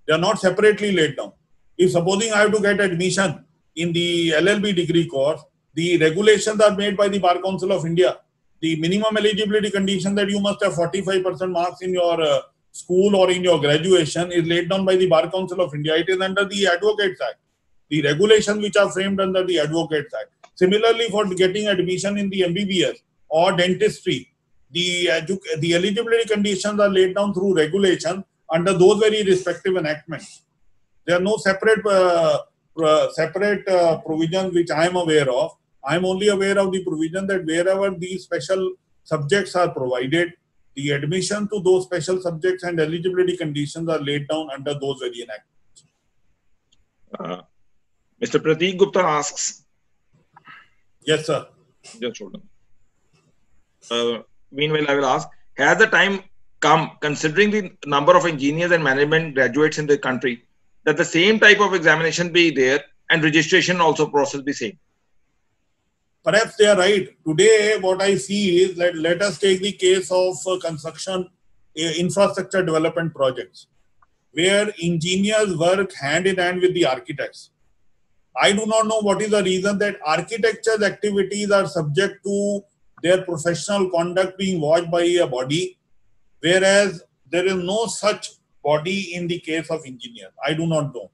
They are not separately laid down. If supposing I have to get admission in the LLB degree course, the regulations are made by the Bar Council of India. The minimum eligibility condition that you must have 45% marks in your school or in your graduation is laid down by the Bar Council of India. It is under the Advocates Act. The regulations which are framed under the Advocates Act. Similarly, for getting admission in the MBBS or dentistry, the eligibility conditions are laid down through regulation under those very respective enactments. There are no separate provisions which I am aware of. I am only aware of the provision that wherever these special subjects are provided, the admission to those special subjects and eligibility conditions are laid down under those very enactments. Mr. Prateek Gupta asks. Yes, sir. Just hold on. Meanwhile, I will ask, has the time come, considering the number of engineers and management graduates in the country, that the same type of examination be there and registration also process be same? Perhaps they are right. Today, what I see is that let us take the case of construction infrastructure development projects, where engineers work hand in hand with the architects. I do not know what is the reason that architecture's activities are subject to their professional conduct being watched by a body, whereas there is no such body in the case of engineers. I do not know.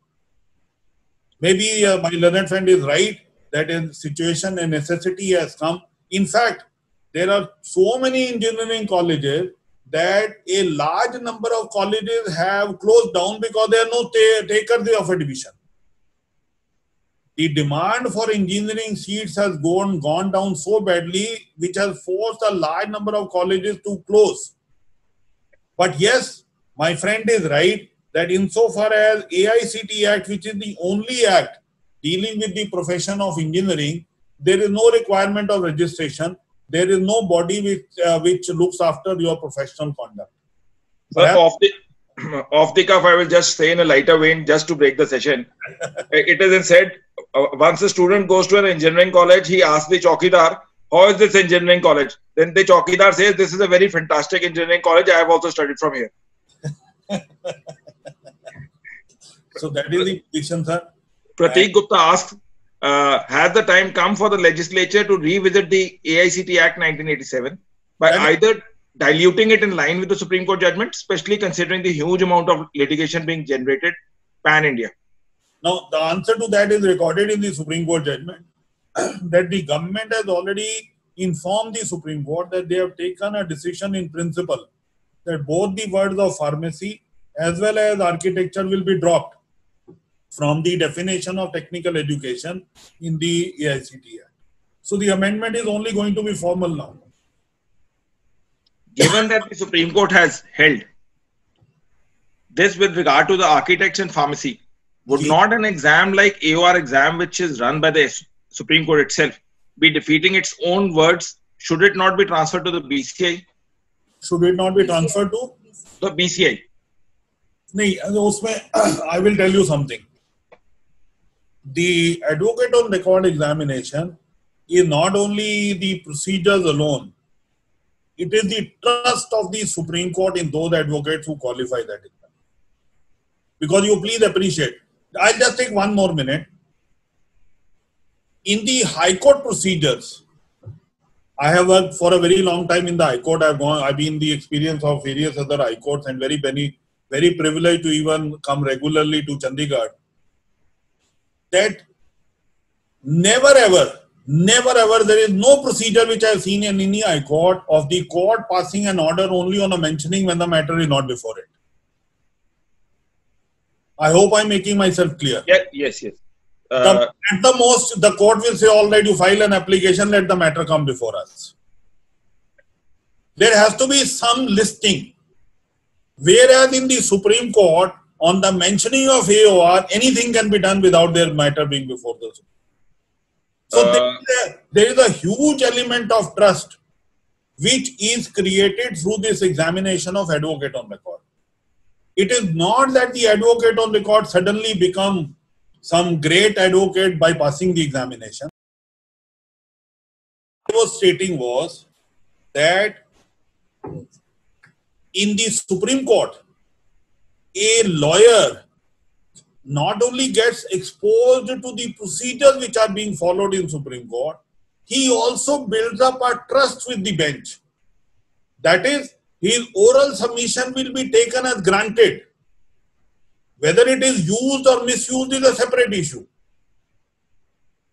Maybe my learned friend is right that in situation and necessity has come. In fact, there are so many engineering colleges that a large number of colleges have closed down because there are no takers of admission. The demand for engineering seats has gone down so badly, which has forced a large number of colleges to close. But yes, my friend is right that insofar as AICTE Act, which is the only act dealing with the profession of engineering, there is no requirement of registration. There is no body which looks after your professional conduct. Off the cuff, I will just say in a lighter vein, just to break the session. It isn't said, once a student goes to an engineering college, he asks the chowkidar, how is this engineering college? Then the chowkidar says, this is a very fantastic engineering college. I have also studied from here. So that is the position, sir. Prateek Gupta asks, has the time come for the legislature to revisit the AICTE Act 1987 by either diluting it in line with the Supreme Court judgment, especially considering the huge amount of litigation being generated pan-India? Now, the answer to that is recorded in the Supreme Court judgment that the government has already informed the Supreme Court that they have taken a decision in principle that both the words of pharmacy as well as architecture will be dropped from the definition of technical education in the AICTE Act. So the amendment is only going to be formal now. Given that the Supreme Court has held this with regard to the architects and pharmacy, would not an exam like AOR exam, which is run by the Supreme Court itself, be defeating its own words? Should it not be transferred to the BCI? Should it not be transferred to? The BCI. I will tell you something. The advocate on record examination is not only the procedures alone, it is the trust of the Supreme Court in those advocates who qualify that exam. Because you please appreciate, I'll just take one more minute. In the High Court procedures, I have worked for a very long time in the High Court. I've been the experience of various other High Courts and very privileged to even come regularly to Chandigarh. That never ever there is no procedure which I have seen in any High Court of the court passing an order only on a mentioning when the matter is not before it. I hope I'm making myself clear. Yeah, yes. At the most, the court will say, all right, you file an application, let the matter come before us. There has to be some listing. Whereas in the Supreme Court, on the mentioning of AOR, anything can be done without their matter being before the Supreme Court. So there is a huge element of trust which is created through this examination of advocate on record. It is not that the advocate on record suddenly become some great advocate by passing the examination. What I was stating was that in the Supreme Court, a lawyer not only gets exposed to the procedures which are being followed in Supreme Court, he also builds up a trust with the bench. That is, his oral submission will be taken as granted. Whether it is used or misused is a separate issue.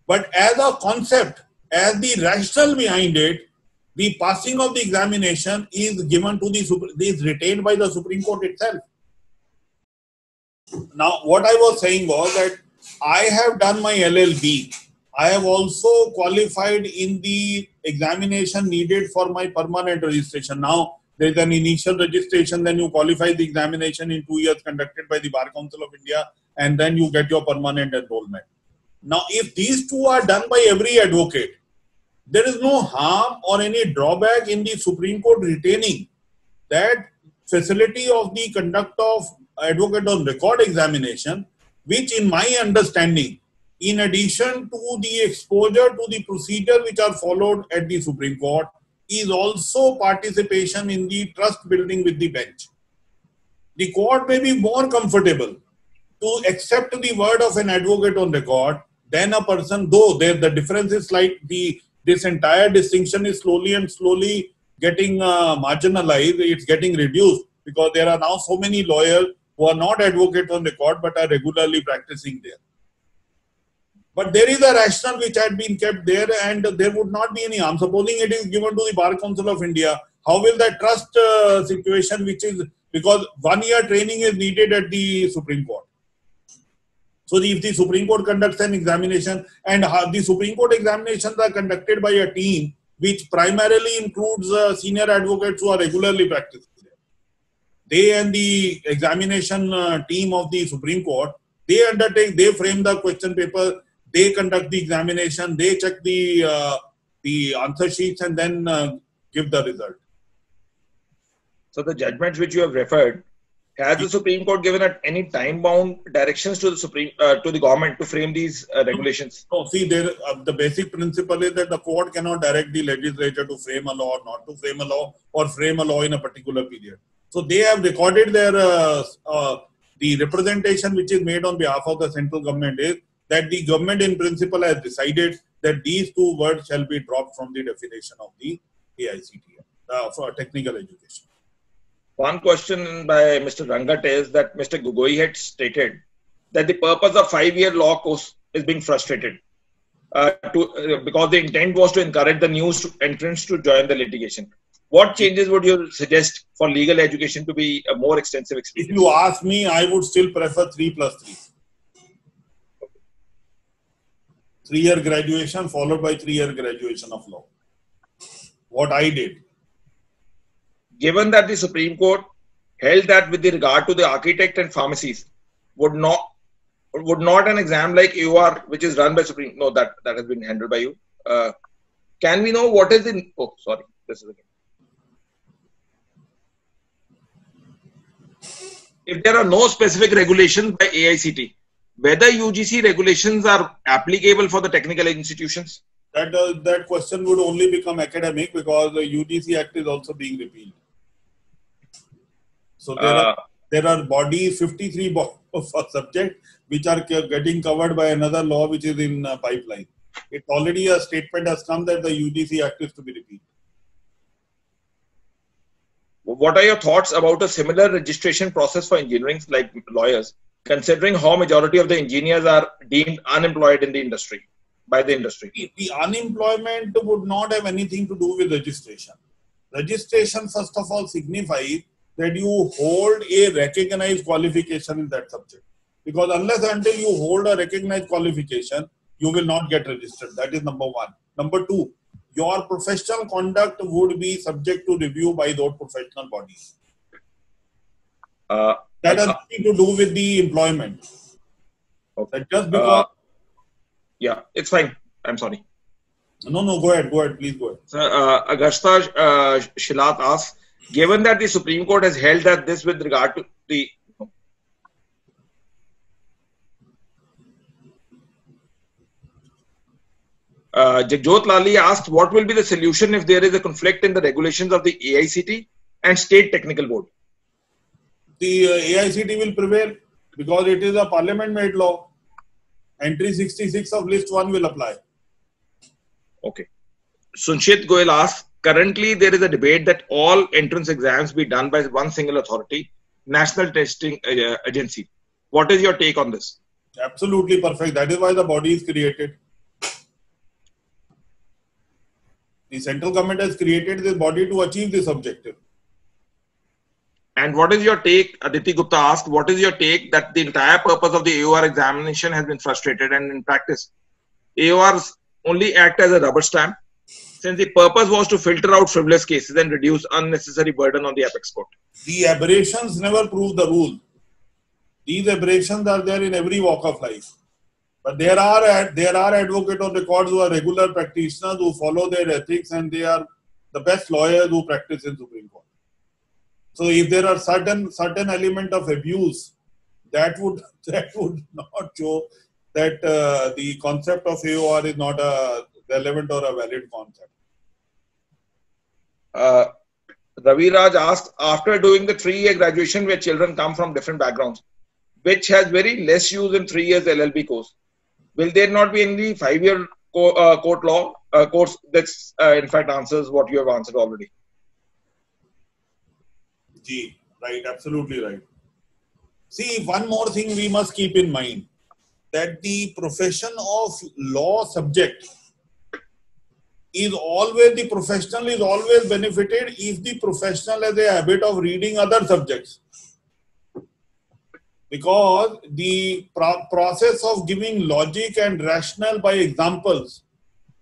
But as a concept, as the rationale behind it, the passing of the examination is given to is retained by the Supreme Court itself. Now, what I was saying was that I have done my LLB. I have also qualified in the examination needed for my permanent registration. Now, there is an initial registration, then you qualify the examination in 2 years conducted by the Bar Council of India, and then you get your permanent enrollment. Now, if these two are done by every advocate, there is no harm or any drawback in the Supreme Court retaining that facility of the conduct of advocate on record examination, which in my understanding, in addition to the exposure to the procedure which are followed at the Supreme Court, is also participation in the trust building with the bench. The court may be more comfortable to accept the word of an advocate on record than a person, though the difference is like this entire distinction is slowly getting marginalized, it's getting reduced because there are now so many lawyers who are not advocates on record but are regularly practicing there. But there is a rationale which had been kept there and there would not be any harm. Supposing it is given to the Bar Council of India, how will that trust situation, which is because 1 year training is needed at the Supreme Court. So if the Supreme Court conducts an examination, and the Supreme Court examinations are conducted by a team which primarily includes senior advocates who are regularly practicing there. They and the examination team of the Supreme Court, they frame the question paper, they conduct the examination, they check the answer sheets and then give the result. So the judgments which you have referred, has the Supreme Court given any time-bound directions to the government to frame these regulations? No, see, the basic principle is that the court cannot direct the legislature to frame a law or not to frame a law or frame a law in a particular period. So they have recorded their the representation which is made on behalf of the central government is that the government in principle has decided that these two words shall be dropped from the definition of the AICTE for technical education. One question by Mr. Rangat is that Mr. Gogoi had stated that the purpose of 5-year law course is being frustrated because the intent was to encourage the new entrants to join the litigation. What changes would you suggest for legal education to be a more extensive experience? If you ask me, I would still prefer 3+3. 3-year graduation followed by 3-year graduation of law. What I did. Given that the Supreme Court held that with regard to the architect and pharmacies, would not an exam like AOR, which is run by Supreme, no, that has been handled by you. Can we know what is the, oh, sorry, this is again. If there are no specific regulations by AICTE, whether UGC regulations are applicable for the technical institutions? That question would only become academic because the UGC Act is also being repealed. So there are bodies, 53 subjects, which are getting covered by another law which is in pipeline. It's already a statement has come that the UGC Act is to be repealed. What are your thoughts about a similar registration process for engineering like lawyers, considering how majority of the engineers are deemed unemployed in the industry, by the industry? The unemployment would not have anything to do with registration. Registration, first of all, signifies that you hold a recognized qualification in that subject. Because unless until you hold a recognized qualification, you will not get registered. That is number one. Number two, your professional conduct would be subject to review by those professional bodies. That has nothing to do with the employment. Okay. Just because... yeah, it's fine. I'm sorry. No, go ahead, please go ahead. Agastha Shilat asks, given that the Supreme Court has held that this with regard to the Jagjot Lali asked, what will be the solution if there is a conflict in the regulations of the AICTE and State Technical Board? The AICTE will prevail because it is a parliament-made law. Entry 66 of list 1 will apply. Okay. Sunshit Goyal asks, currently there is a debate that all entrance exams be done by one single authority, National Testing Agency. What is your take on this? Absolutely perfect. That is why the body is created. The central government has created this body to achieve this objective. And what is your take? Aditi Gupta asked, what is your take that the entire purpose of the AOR examination has been frustrated, and in practice, AORs only act as a rubber stamp, since the purpose was to filter out frivolous cases and reduce unnecessary burden on the apex court? The aberrations never prove the rule. These aberrations are there in every walk of life. But there are advocates on records who are regular practitioners who follow their ethics, and they are the best lawyers who practice in Supreme Court. So if there are certain element of abuse, that would not show that the concept of AOR is not a relevant or a valid concept. Ravi Raj asked, after doing the 3-year graduation where children come from different backgrounds, which has very less use in 3 years LLB course, will there not be any 5-year court law course? That's in fact answers what you have answered already. Gee, right, absolutely right. See, one more thing we must keep in mind, that the profession of law subject is always, the professional is always benefited if the professional has a habit of reading other subjects. Because the process of giving logic and rationale by examples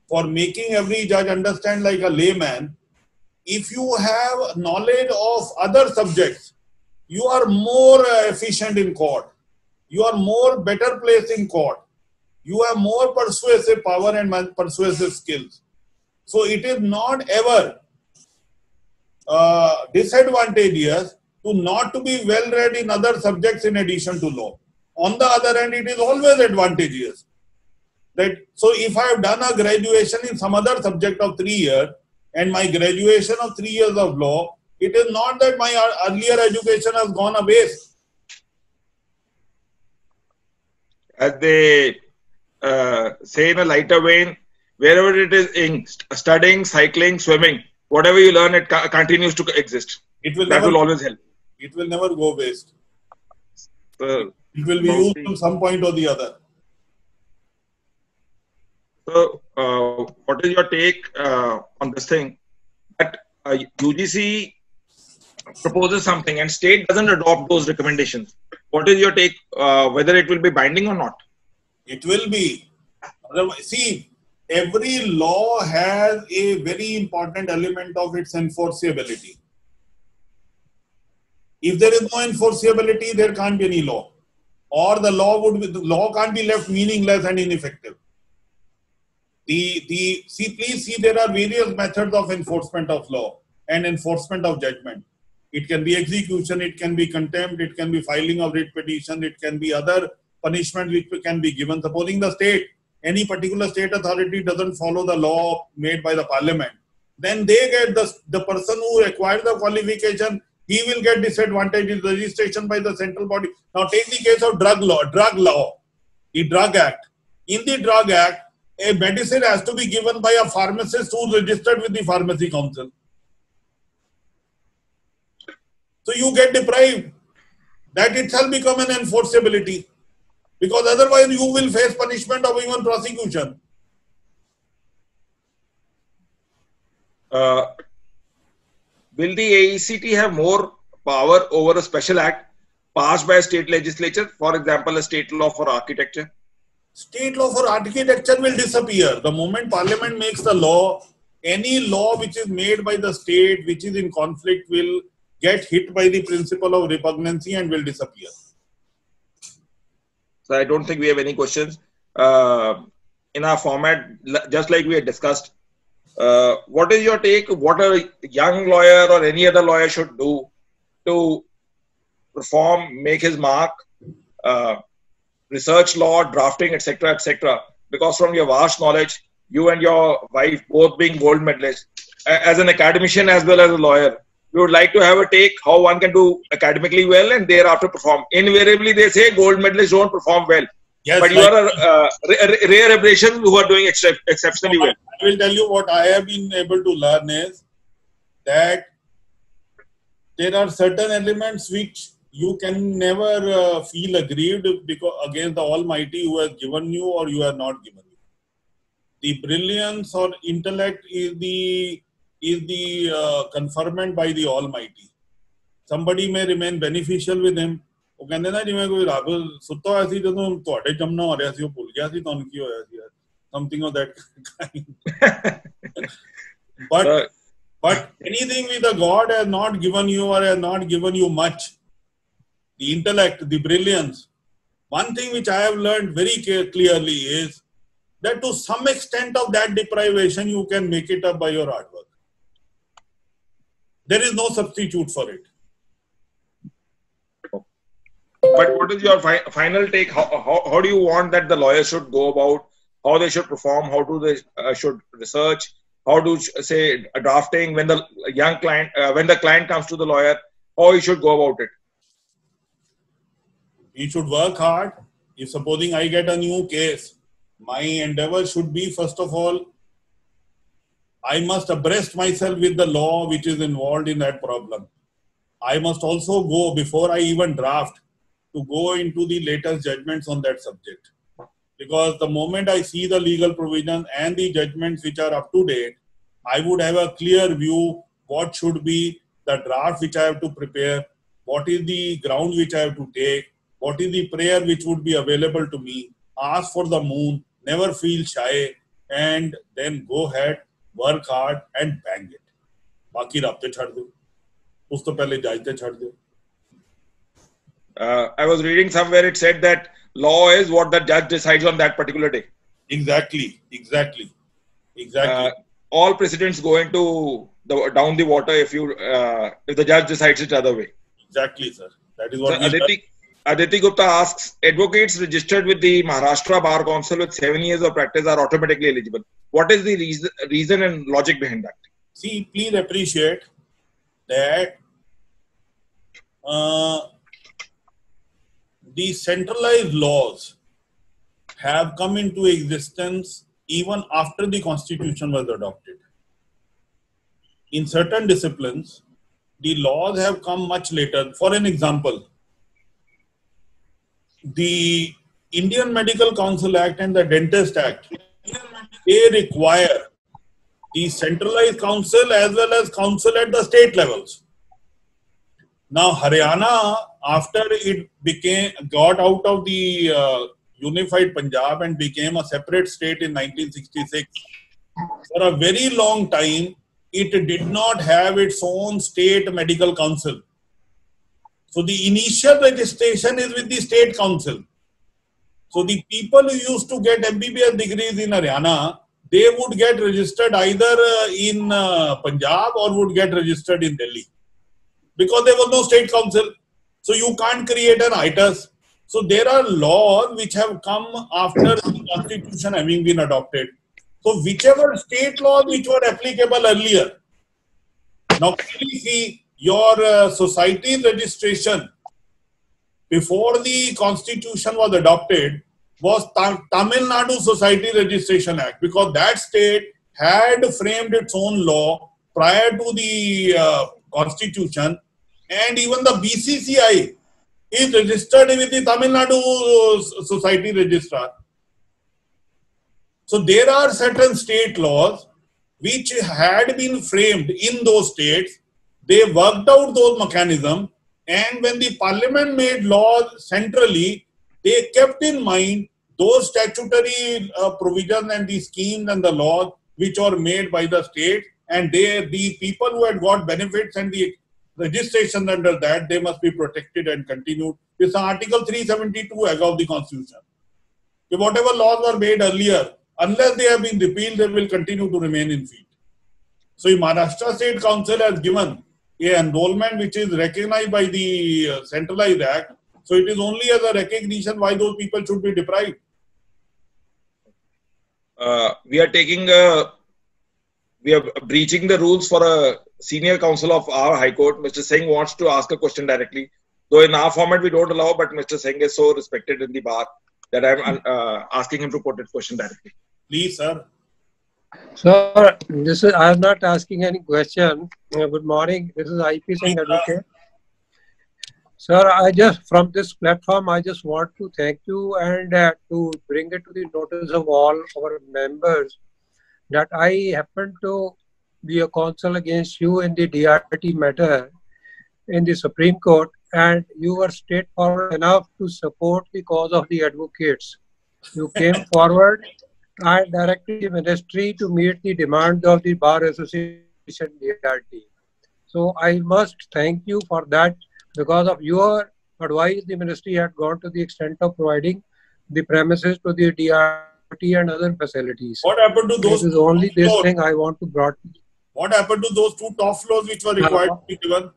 for making every judge understand like a layman, if you have knowledge of other subjects, you are more efficient in court. You are more better placed in court. You have more persuasive power and persuasive skills. So it is not ever disadvantageous to not to be well read in other subjects in addition to law. On the other hand, it is always advantageous. So if I have done a graduation in some other subject of 3 years, and my graduation of 3 years of law, it is not that my earlier education has gone a waste. As they say in a lighter vein, wherever it is in studying, cycling, swimming, whatever you learn, it continues to exist. That will always help. It will never go waste. It will be used from some point or the other. So, what is your take on this thing? That UGC proposes something and state doesn't adopt those recommendations. What is your take? Whether it will be binding or not? It will be. See, every law has a very important element of its enforceability. If there is no enforceability, there can't be any law, or the law can't be left meaningless and ineffective. Please see, there are various methods of enforcement of law and enforcement of judgment. It can be execution, it can be contempt, it can be filing of writ petition, it can be other punishment which can be given. Supposing any particular state authority doesn't follow the law made by the parliament, then they get the person who requires the qualification, he will get disadvantage in registration by the central body. Now take the case of drug law, the Drug Act. In the Drug Act, a medicine has to be given by a pharmacist who is registered with the Pharmacy Council. So you get deprived. That itself become an enforceability. Because otherwise you will face punishment or even prosecution. Will the AECT have more power over a special act passed by a state legislature? For example, a state law for architecture? State law for architecture will disappear. The moment Parliament makes the law, any law which is made by the state, which is in conflict, will get hit by the principle of repugnancy and will disappear. So I don't think we have any questions. In our format, just like we had discussed, what is your take? What a young lawyer or any other lawyer should do to perform, make his mark, research law, drafting, etc., etc. Because from your vast knowledge, you and your wife both being gold medalists, as an academician as well as a lawyer, we would like to have a take how one can do academically well and thereafter perform. Invariably, they say gold medalists don't perform well. Yes, but you are a rare aberration who are doing exceptionally well. I will tell you what I have been able to learn is that there are certain elements which you can never feel aggrieved because against the Almighty who has given you or you are not given you. the brilliance or intellect is the conferment by the Almighty. Somebody may remain beneficial with him. ਉਹ ਕਹਿੰਦੇ ਨਾ ਜਿਵੇਂ ਕੋਈ ਰੱਬ ਸੁੱਤਾ ਹੋਇਆ ਸੀ ਜਦੋਂ ਤੁਹਾਡੇ ਜੰਮਣਾ ਹੋ ਰਿਹਾ ਸੀ ਉਹ ਭੁੱਲ ਗਿਆ ਸੀ ਤੁਹਾਨੂੰ ਕੀ ਹੋਇਆ ਸੀ something of that kind. But anything with a God has not given you or has not given you much. The intellect, the brilliance. One thing which I have learned very clearly is that to some extent of that deprivation, you can make it up by your hard work. There is no substitute for it. But what is your final take? How do you want that the lawyers should go about? How they should perform? How do they should research? How do say drafting when the young client when the client comes to the lawyer? How he should go about it? He should work hard. If supposing I get a new case, my endeavor should be, first of all, I must abreast myself with the law which is involved in that problem. I must also go, before I even draft, to go into the latest judgments on that subject. Because the moment I see the legal provisions and the judgments which are up to date, I would have a clear view what should be the draft which I have to prepare, what is the ground which I have to take, what is the prayer which would be available to me, ask for the moon, never feel shy, and then go ahead, work hard and bang it. बाकी राब्ते छाड़ दो, उस तो पहले जायते छाड़ दो. I was reading somewhere it said that law is what the judge decides on that particular day. Exactly. All precedents go into down the water if the judge decides it other way. Exactly, sir. That is what. So Aditi Gupta asks, advocates registered with the Maharashtra Bar Council with 7 years of practice are automatically eligible. What is the reason and logic behind that? See, please appreciate that the centralized laws have come into existence even after the constitution was adopted. In certain disciplines, the laws have come much later. For an example, the Indian Medical Council Act and the Dentist Act, they require the centralized council as well as council at the state levels. Now, Haryana, after it got out of the unified Punjab and became a separate state in 1966, for a very long time, it did not have its own state medical council. So the initial registration is with the state council. So the people who used to get MBBS degrees in Haryana, they would get registered either in Punjab or would get registered in Delhi. Because there was no state council. So you can't create an ITAS. So there are laws which have come after the constitution having been adopted. So whichever state laws which were applicable earlier. Now see, your society registration before the constitution was adopted was Tamil Nadu Society Registration Act, because that state had framed its own law prior to the constitution, and even the BCCI is registered with the Tamil Nadu Society Registrar. So there are certain state laws which had been framed in those states. They worked out those mechanisms, and when the parliament made laws centrally, they kept in mind those statutory provisions and the schemes and the laws which are made by the state, and the people who had got benefits and the registration under that, they must be protected and continued. This is Article 372 of the Constitution. So whatever laws were made earlier, unless they have been repealed, they will continue to remain in feet. So Maharashtra State Council has given an enrollment which is recognized by the Centralized Act. So it is only as a recognition why those people should be deprived. We are breaching the rules for a senior counsel of our High Court. Mr. Singh wants to ask a question directly. Though in our format we don't allow, but Mr. Singh is so respected in the bar that I'm asking him to put his question directly. Please, sir. Sir, I am not asking any question. Good morning. This is IP Singh, advocate. Sir, from this platform, I just want to thank you and to bring it to the notice of all our members that I happened to be a counsel against you in the DRT matter in the Supreme Court, and you were straightforward enough to support the cause of the advocates. You came forward and directed the ministry to meet the demands of the Bar Association DRT. So I must thank you for that. Because of your advice, the ministry had gone to the extent of providing the premises to the DRT and other facilities. What happened to those? This is only this thing I want to brought. What happened to those 2 top floors which were required to be given?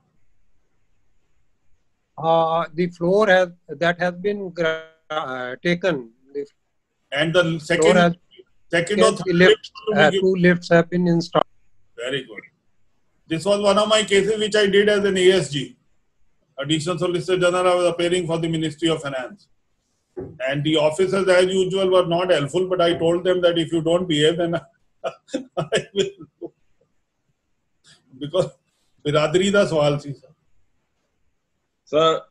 The floor has been taken. And the second or third lift, 2 lifts have been installed. Very good. This was one of my cases which I did as an ASG, Additional Solicitor General. I was appearing for the Ministry of Finance. And the officers, as usual, were not helpful, but I told them that if you don't behave, then I will. Because biradari da sawal si, sir. Sir,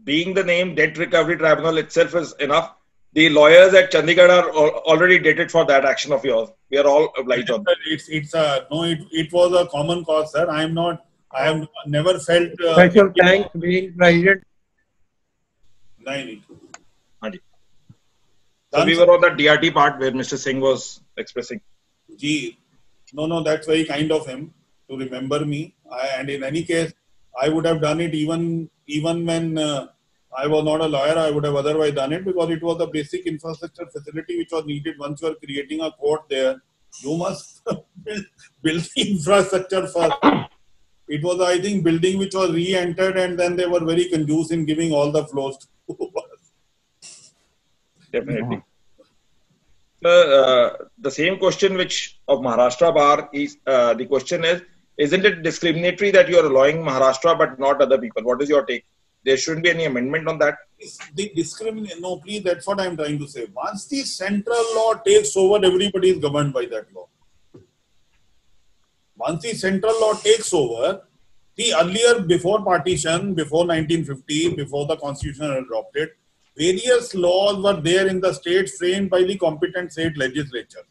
being the name Debt Recovery Tribunal itself is enough. The lawyers at Chandigarh are already dated for that action of yours. We are all obliged on that. It was a common cause, sir. I have never felt. Special thanks being president. So we were on the DRT part where Mr. Singh was expressing. Gee, no, that's very kind of him to remember me. And in any case, I would have done it even when I was not a lawyer. I would have otherwise done it because it was a basic infrastructure facility which was needed. Once you are creating a court there, you must build the infrastructure first. It was, I think, building which was re-entered, and then they were very conducive in giving all the floors to us. Definitely. The same question which of Maharashtra Bar is, the question is, isn't it discriminatory that you are allowing Maharashtra but not other people? What is your take? There shouldn't be any amendment on that. No, please, that's what I'm trying to say. Once the central law takes over, everybody is governed by that law. Once the central law takes over, the earlier, before partition, before 1950, before the constitution was adopted, various laws were there in the state framed by the competent state legislature.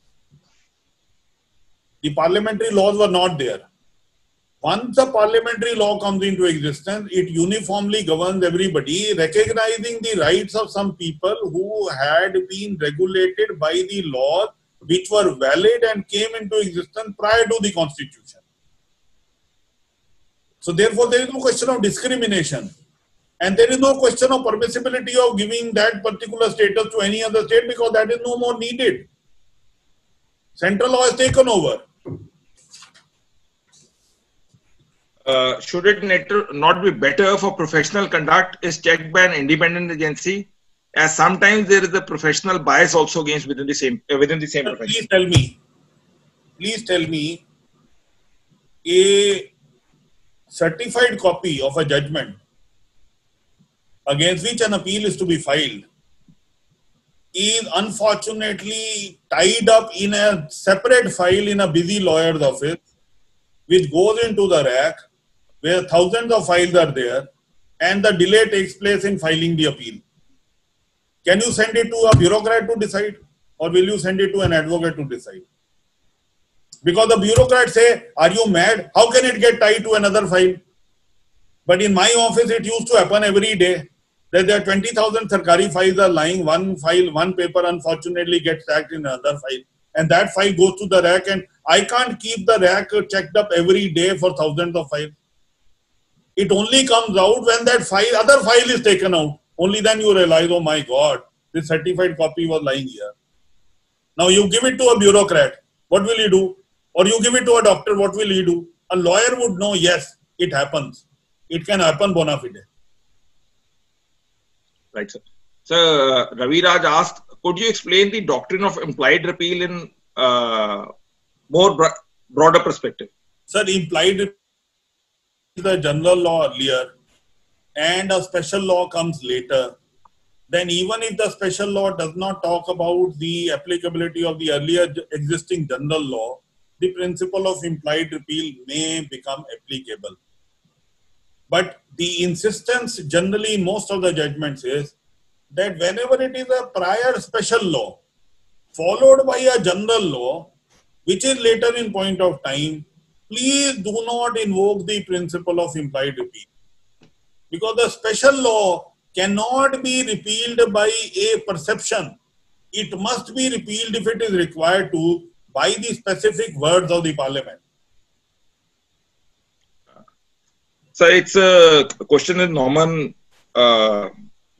The parliamentary laws were not there. Once a parliamentary law comes into existence, it uniformly governs everybody, recognizing the rights of some people who had been regulated by the laws which were valid and came into existence prior to the constitution. So therefore, there is no question of discrimination. And there is no question of permissibility of giving that particular status to any other state because that is no more needed. Central law has taken over. Should it not be better for professional conduct is checked by an independent agency, as sometimes there is a professional bias also against within the same profession? Please tell me a certified copy of a judgment against which an appeal is to be filed is unfortunately tied up in a separate file in a busy lawyer's office, which goes into the rack, where thousands of files are there, and the delay takes place in filing the appeal. Can you send it to a bureaucrat to decide, or will you send it to an advocate to decide? Because the bureaucrats say, are you mad? How can it get tied to another file? But in my office, it used to happen every day that there are 20,000 Sarkari files are lying. One file, one paper unfortunately gets stacked in another file. And that file goes to the rack, and I can't keep the rack checked up every day for thousands of files. It only comes out when that other file is taken out. Only then you realize, oh my God, this certified copy was lying here. Now you give it to a bureaucrat, what will he do? Or you give it to a doctor, what will he do? A lawyer would know, yes, it happens. It can happen bona fide. Right, sir. So Ravi Raj asked, could you explain the doctrine of implied repeal in more broader perspective? Sir, implied repeal is the general law earlier and a special law comes later. Then even if the special law does not talk about the applicability of the earlier existing general law, the principle of implied repeal may become applicable. But the insistence generally in most of the judgments is that whenever it is a prior special law, followed by a general law, which is later in point of time, please do not invoke the principle of implied repeal. Because the special law cannot be repealed by a perception. It must be repealed if it is required to by the specific words of the parliament. So it's a question in Norman.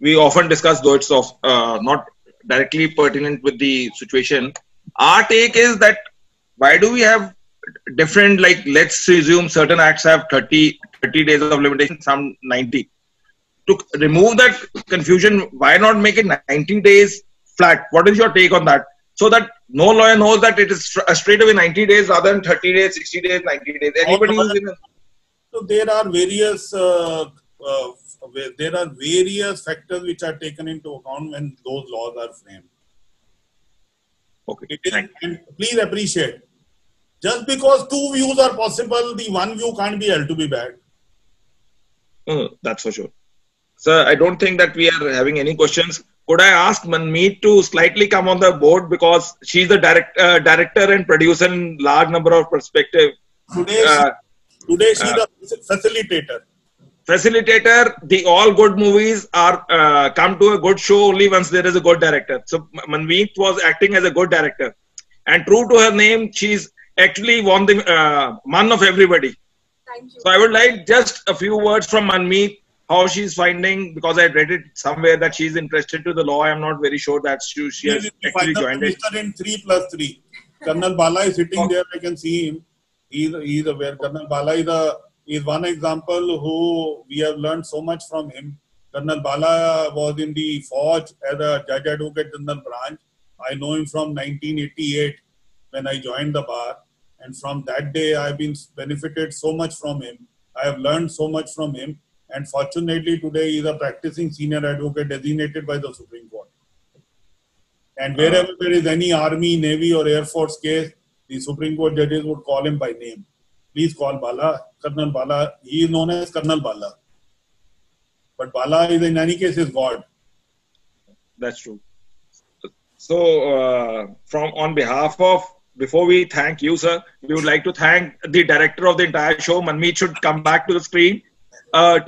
We often discuss, though it's not directly pertinent with the situation. Our take is that why do we have different, like, let's assume certain acts have 30 days of limitation, some 90. To remove that confusion, why not make it 90 days flat? What is your take on that? So that no lawyer knows that it is straight away 90 days rather than 30 days, 60 days, 90 days. Anybody who's in a... So there are various factors which are taken into account when those laws are framed. Okay. And please appreciate, just because two views are possible, the one view can't be held to be bad. That's for sure. Sir, I don't think that we are having any questions. Could I ask Manmeet to slightly come on the board, because she's the director and producer in large number of perspective. Today she's the facilitator. Facilitator. The all good movies are come to a good show only once there is a good director. So Manmeet was acting as a good director, and true to her name, she's actually won the man of everybody. Thank you. So I would like just a few words from Manmeet, how she's finding, because I read it somewhere that she's interested to the law. I am not very sure that she has actually joined it. In 3+3. Colonel Bala is sitting there. I can see him. He's aware. Colonel Bala is one example who we have learned so much from him. Colonel Bala was in the Fauj as a Judge Advocate General branch. I know him from 1988 when I joined the bar. And from that day, I've been benefited so much from him. I have learned so much from him. And fortunately, today he is a practicing senior advocate designated by the Supreme Court. And wherever there is any Army, Navy or Air Force case, the Supreme Court judges would call him by name. Please call Bala, Colonel Bala. He is known as Colonel Bala. But Bala is in any case is God. That's true. So, on behalf of, before we thank you, sir, we would like to thank the director of the entire show. Manmeet should come back to the screen. A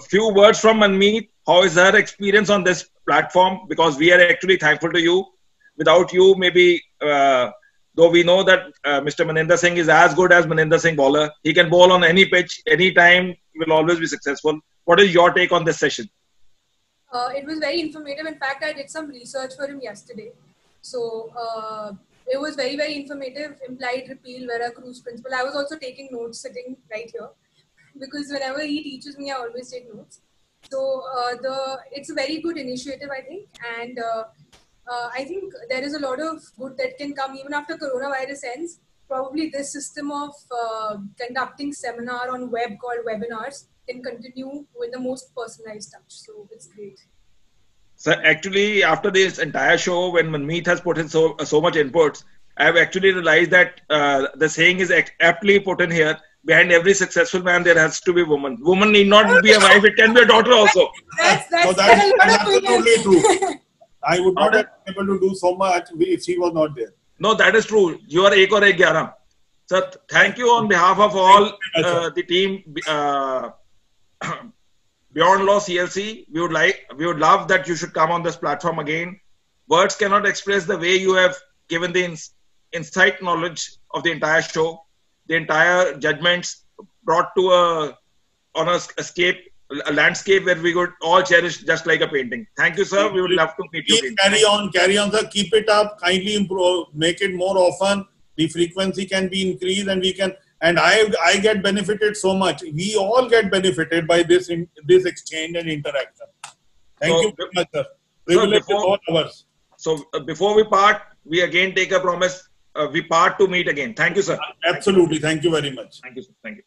few words from Manmeet. How is her experience on this platform? Because we are actually thankful to you. Without you, maybe, though we know that Mr. Maninder Singh is as good as Maninder Singh bowler. He can bowl on any pitch, any time, will always be successful. What is your take on this session? It was very informative. In fact, I did some research for him yesterday. So it was very, very informative. Implied repeal, Veracruz principle. I was also taking notes sitting right here, because whenever he teaches me, I always take notes. So it's a very good initiative, I think. And I think there is a lot of good that can come even after coronavirus ends. Probably this system of conducting seminar on web called webinars can continue with the most personalized touch. So it's great. So actually, after this entire show, when Manmeet has put in so much inputs, I have actually realized that the saying is aptly put in here. Behind every successful man, there has to be a woman. Woman need not be a wife; it can be a daughter also. That's absolutely true. I would not have been able to do so much if she was not there. No, that is true. You are ek aur ek 11. Sir, thank you on behalf of all the team. Beyond Law CLC, we would love that you should come on this platform again. Words cannot express the way you have given the insight knowledge of the entire show, the entire judgments brought to a landscape where we could all cherish just like a painting. Thank you, sir. We would love to meet you again. Carry on, sir. Keep it up. Kindly improve. Make it more often. The frequency can be increased, and we can. And I get benefited so much. We all get benefited by this exchange and interaction. Thank you very much, sir. Privilege is all ours. So before we part, we again take a promise. We part to meet again. Thank you, sir. Absolutely. Thank you very much. Thank you, sir. Thank you.